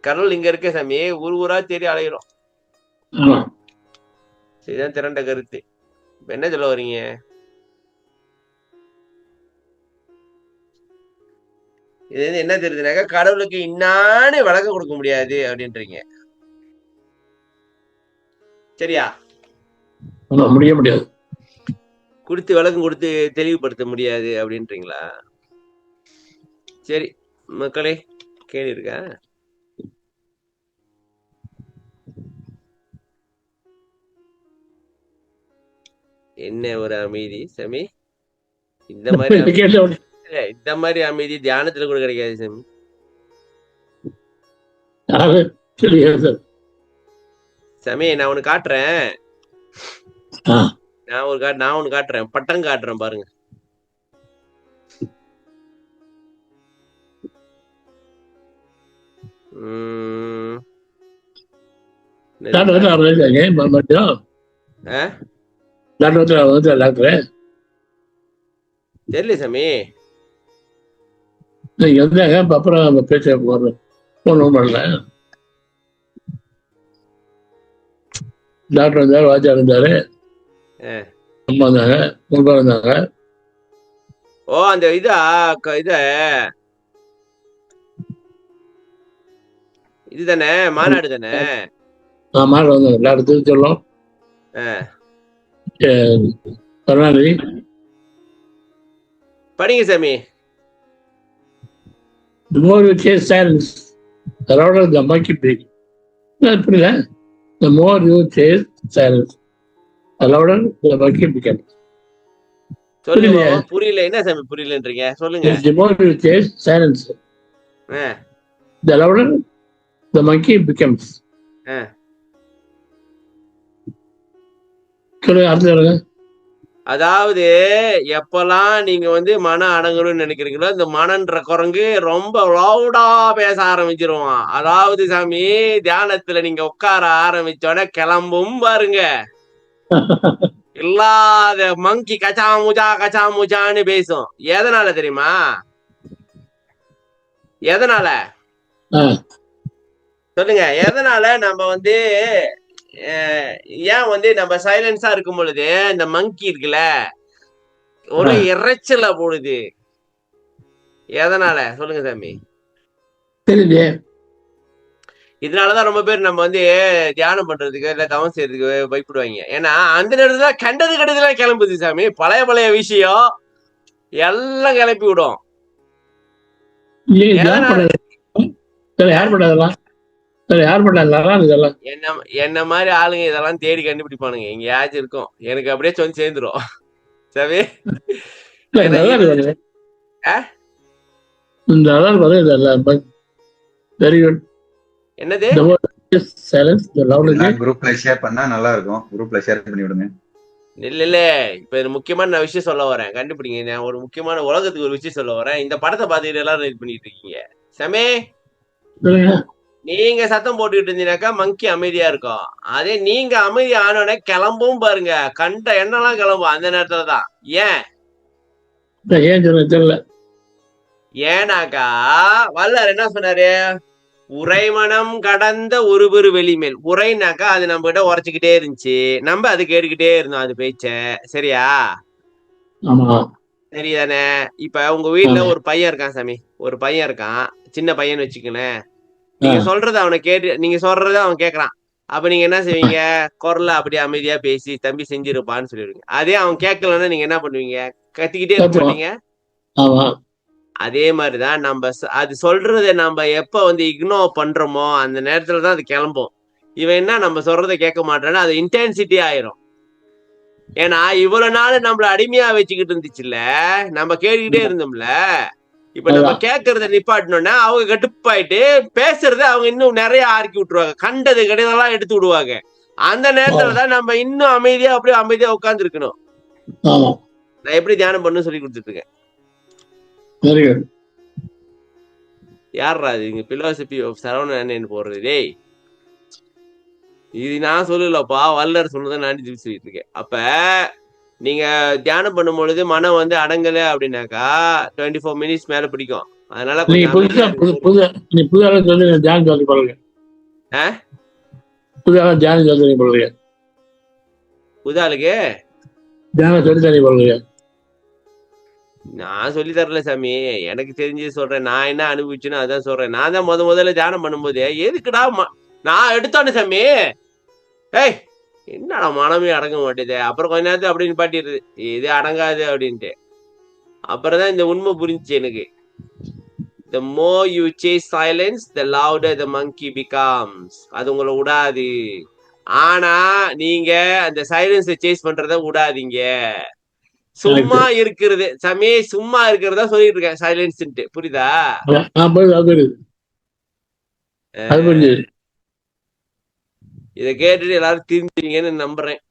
கடவுள் இங்க இருக்க சாமி, ஊரா தேடி அலைகிறோம். சரிதான் திரண்ட கருத்து. என்ன சொல்ல வரீங்க? இது என்ன தெரியுதுனாக்கா, கடவுளுக்கு இன்னான்னு விளக்கம் கொடுக்க முடியாது அப்படின்றீங்க. சரியா? முடியாது, கொடுத்து விளக்கம் கொடுத்து தெளிவுபடுத்த முடியாது அப்படின்றீங்களா? சரி மக்களே, கேள்வி இருக்கா? என்ன ஒரு அமைதி சாமி! இந்த மாதிரி அமைதி இல்ல, இந்த மாதிரி அமைதி தியானத்துல கூட கிடைக்காது சாமி. சாமி நான் ஒண்ணு காட்டுறேன். நான் ஒண்ணு காட்டுறேன். பட்டம் காட்டுறேன் பாருங்க. தெரியல சாமி. அப்புறம் பேச ஒன்றும் பண்ணல. டாக்டர் இருந்தாரு, வாத்தியா இருந்தாரு, அம்மா இருந்தாங்க, முன்பா இருந்தாங்க. ஓ அந்த இதுதானே மாநாடு தானே? மாநாடு வந்தாங்க. டாக்டர் திருச்செல்லம், கருணாநிதி. படிங்க சாமி. The more you chase silence, the louder the monkey break. புரியல? The more you chase silence, the louder the monkey becomes. சொல்லுங்க. புரியல. என்ன சாமி புரியலன்றீங்க? சொல்லுங்க. The more you chase silence, the louder the monkey becomes. சொல்லுங்க, அடுத்து சொல்லுங்க. அதாவது எப்பெல்லாம் நீங்க மன அடங்கணும்னு நினைக்கிறீங்களோ, இந்த மனன்ற குரங்கு ரொம்ப லவுடா பேச ஆரம்பிச்சிருவான். அதாவது சாமி தியானத்துல நீங்க உட்கார ஆரம்பிச்சோட கிளம்பும் பாருங்க. இல்லாத மங்கி கச்சா முச்சான்னு பேசும். எதனால தெரியுமா? எதனால சொல்லுங்க. எதனால நம்ம ஏன் நம்ம சைலன்ஸா இருக்கும் பொழுது இந்த மங்கி இருக்குல்ல ஒரு இறைச்சல போடுது? எதனால சொல்லுங்க சாமி. இதனாலதான் ரொம்ப பேர் நம்ம தியானம் பண்றதுக்கு இல்ல தவம் செய்யறதுக்கு பயப்படுவாங்க. ஏன்னா அந்த நேரத்துல கண்டது கண்டதுலாம் கிளம்புது சாமி. பழைய விஷயம் எல்லாம் கிளப்பி விடும். என்ன மாதிரி ஆளுங்க இதெல்லாம் தேடி கண்டுபிடிப்பானுங்க. எங்கேயாச்சும் இருக்கும். எனக்கு அப்படியே சொல்லி சேர்ந்துரும் சாமி. என்னது குரூப்ல ஷேர் பண்ணா நல்லா இருக்கும். குரூப்ல ஷேர் பண்ணி விடுங்க. இல்ல இப்ப முக்கியமான விஷயம் சொல்ல வரேன். கண்டுபிடிங்க. நான் ஒரு முக்கியமான உலகத்துக்கு ஒரு விஷயம் சொல்ல வரேன். இந்த படத்தை பார்த்துட்டு எல்லாரும் இது பண்ணிட்டு இருக்கீங்க சாமி. நீங்க சத்தம் போட்டுக்கிட்டு இருந்தீங்கன்னாக்கா மங்கி அமைதியா இருக்கும். அதே நீங்க அமைதி ஆனோடனே கிளம்பும் பாருங்க. கண்ட எண்ணெல்லாம் கிளம்பும் அந்த நேரத்துலதான். ஏன்னாக்கா வல்லார் என்ன சொன்னாரு? உரைமனம் கடந்த ஒருபெரு வெளிமேல். உரைனாக்கா அது நம்ம கிட்ட உரைச்சுக்கிட்டே இருந்துச்சு. நம்ம அது கேட்டுக்கிட்டே இருந்தோம் அது பேச்ச. சரியா? சரிதானே? இப்ப உங்க வீட்டுல ஒரு பையன் இருக்கான் சாமி. ஒரு பையன் இருக்கான், சின்ன பையன் வச்சுக்கணும். நீங்க சொல்றது அவனை நீங்க சொல்றத அவன் கேக்குறான். அப்ப நீங்க என்ன செய்வீங்க? குரல்ல அப்படியே அமைதியா பேசி தம்பி செஞ்சிருப்பான்னு சொல்லிடுவீங்க. அதே அவன் கேட்கலன்னா நீங்க என்ன பண்ணுவீங்க? கத்திக்கிட்டே இருக்க மாட்டீங்க? அதே மாதிரிதான் நம்ம அது சொல்றத நம்ம எப்ப இக்னோர் பண்றோமோ அந்த நேரத்துலதான் அது கிளம்பும். இவன் என்ன நம்ம சொல்றத கேட்க மாட்டான்னு அது இன்டென்சிட்டி ஆயிரும். ஏன்னா இவ்வளவு நாள் நம்மள அடிமையா வச்சுக்கிட்டு இருந்துச்சுல்ல, நம்ம கேட்டுக்கிட்டே இருந்தோம்ல. இப்ப நம்ம கேட்கறத நிப்பாட்டணும்னா அவங்க கட்டுப்பாயிட்டு பேசுறத அவங்க இன்னும் நிறைய ஆக்கி விட்டுருவாங்க. கண்டது கிடையதெல்லாம் எடுத்து விடுவாங்க. அந்த நேரத்துலதான் நம்ம இன்னும் அமைதியா அப்படியே அமைதியா உட்கார்ந்து இருக்கணும். நான் எப்படி தியானம் பண்ணு சொல்லி கொடுத்துட்டு இருக்கேன். யாரா இது? இங்க பிலாசபி ஆஃப் சரவணன் போடுறது. டேய் இது நான் சொல்லலப்பா, வல்லர் சொன்னதை நான் சொல்லிட்டு இருக்கேன். அப்ப நீங்க தியானம் பண்ணும் பொழுது மனம் அடங்கல அப்படின்னாக்கா 24 மினிட்ஸ் மேல பிடிக்கும். அதனால புதாளுக்கு நான் சொல்லி தரல சாமி. எனக்கு தெரிஞ்சு சொல்றேன். நான் என்ன அனுபவிச்சுன்னு அதான் சொல்றேன். நான் தான் முதல்ல தியானம் பண்ணும்போது எதுக்குடா நான் எடுத்தோன்னு சாமி, ஏய் என்னடா மனமே அடங்க மாட்டேது. அப்புறம் கொஞ்ச நேரத்துக்கு அப்படின்னு பாட்டிடுது, இது அடங்காது அப்படின்ட்டு. அப்புறம் தான் இந்த உண்மை புரிஞ்சுச்சு எனக்கு. the more you chase silence, the louder the monkey becomes. அது உங்களை விடாது. ஆனா நீங்க அந்த சைலன்ஸை சேஸ் பண்றத விடாதீங்க. சும்மா இருக்கிறது சமே சும்மா இருக்கிறதா சொல்லிட்டு இருக்கேன் சைலன்ஸ். புரியுதா? இத கேட்டுட்டு எல்லாரும் திரும்பீங்கன்னு நம்புறேன்.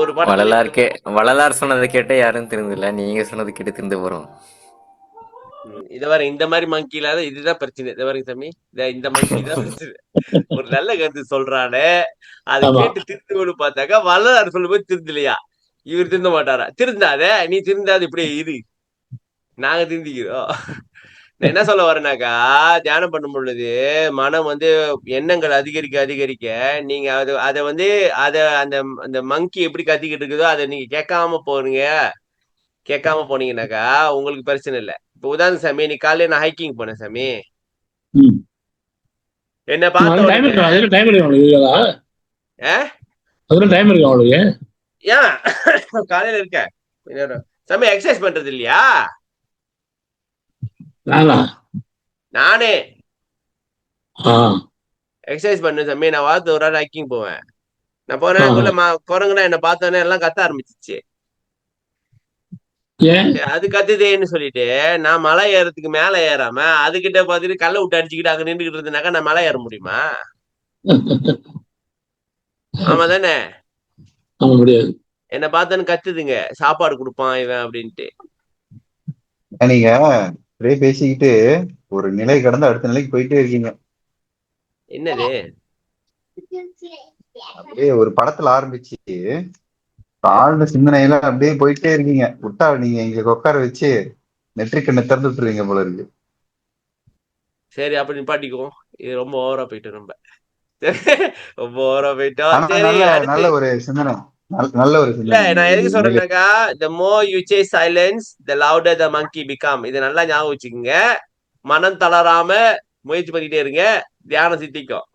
ஒரு வள்ளலார் சொன்னதை கேட்ட யாரும் திருந்தல, நீங்க சொன்னது கேட்டு திருந்து போறோம். இத வர இந்த மாதிரி மங்கி இல்லாத இதுதான் பிரச்சனை. இத வரைக்கும் தம்பி, இந்த மங்கி தான் பிரச்சனை. ஒரு நல்ல கருத்து சொல்றானே அதை கேட்டு திருந்து பார்த்தாக்கா வள்ளலார் சொல்லும்போது திருந்தலையா, இவர் திருந்த மாட்டாரா? திருந்தாத, நீ திருந்தாது இப்படியே இரு, நாங்க திருந்திக்கிறோம். நான் என்ன சொல்ல வரேனாக்கா, தியானம் பண்ணும் பொழுது மனம் எண்ணங்கள் அதிகரிக்க அதிகரிக்க நீங்க அதை அந்த அந்த மங்கி எப்படி கத்திக்கிட்டு இருக்குதோ அதை நீங்க கேட்காம போனீங்கன்னாக்கா உங்களுக்கு பிரச்சனை இல்லை. இப்ப உதாரணம் சாமி, நீ காலையில நான் ஹைக்கிங் போனேன் சாமி, என்ன பார்த்த ஏன் காலையில இருக்க சாமி எக்ஸசைஸ் பண்றது இல்லையா? நானே எக்ஸசைஸ் பண்ணு சாமி. நான் வாரத்து ஒரு நாள் ஹைக்கிங் போவேன். நான் போனேன், குரங்குனா என்ன பார்த்தோன்னே எல்லாம் கத்த ஆரம்பிச்சிச்சு. அது கத்துதேன்னு சொல்லிட்டு நான் மலை ஏறதுக்கு மேல ஏறாம அதுகிட்ட பாத்துட்டு கல்ல விட்டு அடிச்சுக்கிட்டு அங்க நின்றுகிட்டு இருந்தேனாக்கா நான் மலை ஏற முடியுமா? ஆமா தானே? என்ன பார்த்தோன்னு கத்துதுங்க, சாப்பாடு கொடுப்பான் இவன் அப்படின்ட்டு. நீங்க அப்படியே பேசிக்கிட்டு ஒரு நிலை கடந்து அடுத்த நிலைக்கு போயிட்டே இருக்கீங்க. என்னது? அப்படியே ஒரு படத்துல ஆரம்பிச்சு ஆழ்ந்த சிந்தனையில அப்படியே போயிட்டே இருக்கீங்க. விட்டா நீங்க இங்க உட்கார வச்சு நெற்றிக்கண்ணை திறந்து விட்டுருவீங்க போல இருக்கு. சரி, அப்படி நிப்பாட்டிக்குவோம். இது ரொம்ப ஓவரா போயிட்டு ரொம்ப ஓவரா போயிட்டோம். நல்ல ஒரு சிந்தனை, நல்ல ஒரு சிந்தனை. நான் எதுக்கு சொல்றேன்னாக்கா, the more you chase silence, the louder the monkey become. இதை நல்லா ஞாபகம் வச்சுக்கோங்க. மனம் தளராம முயற்சி பண்ணிட்டே இருங்க, தியானம் சித்திக்கும்.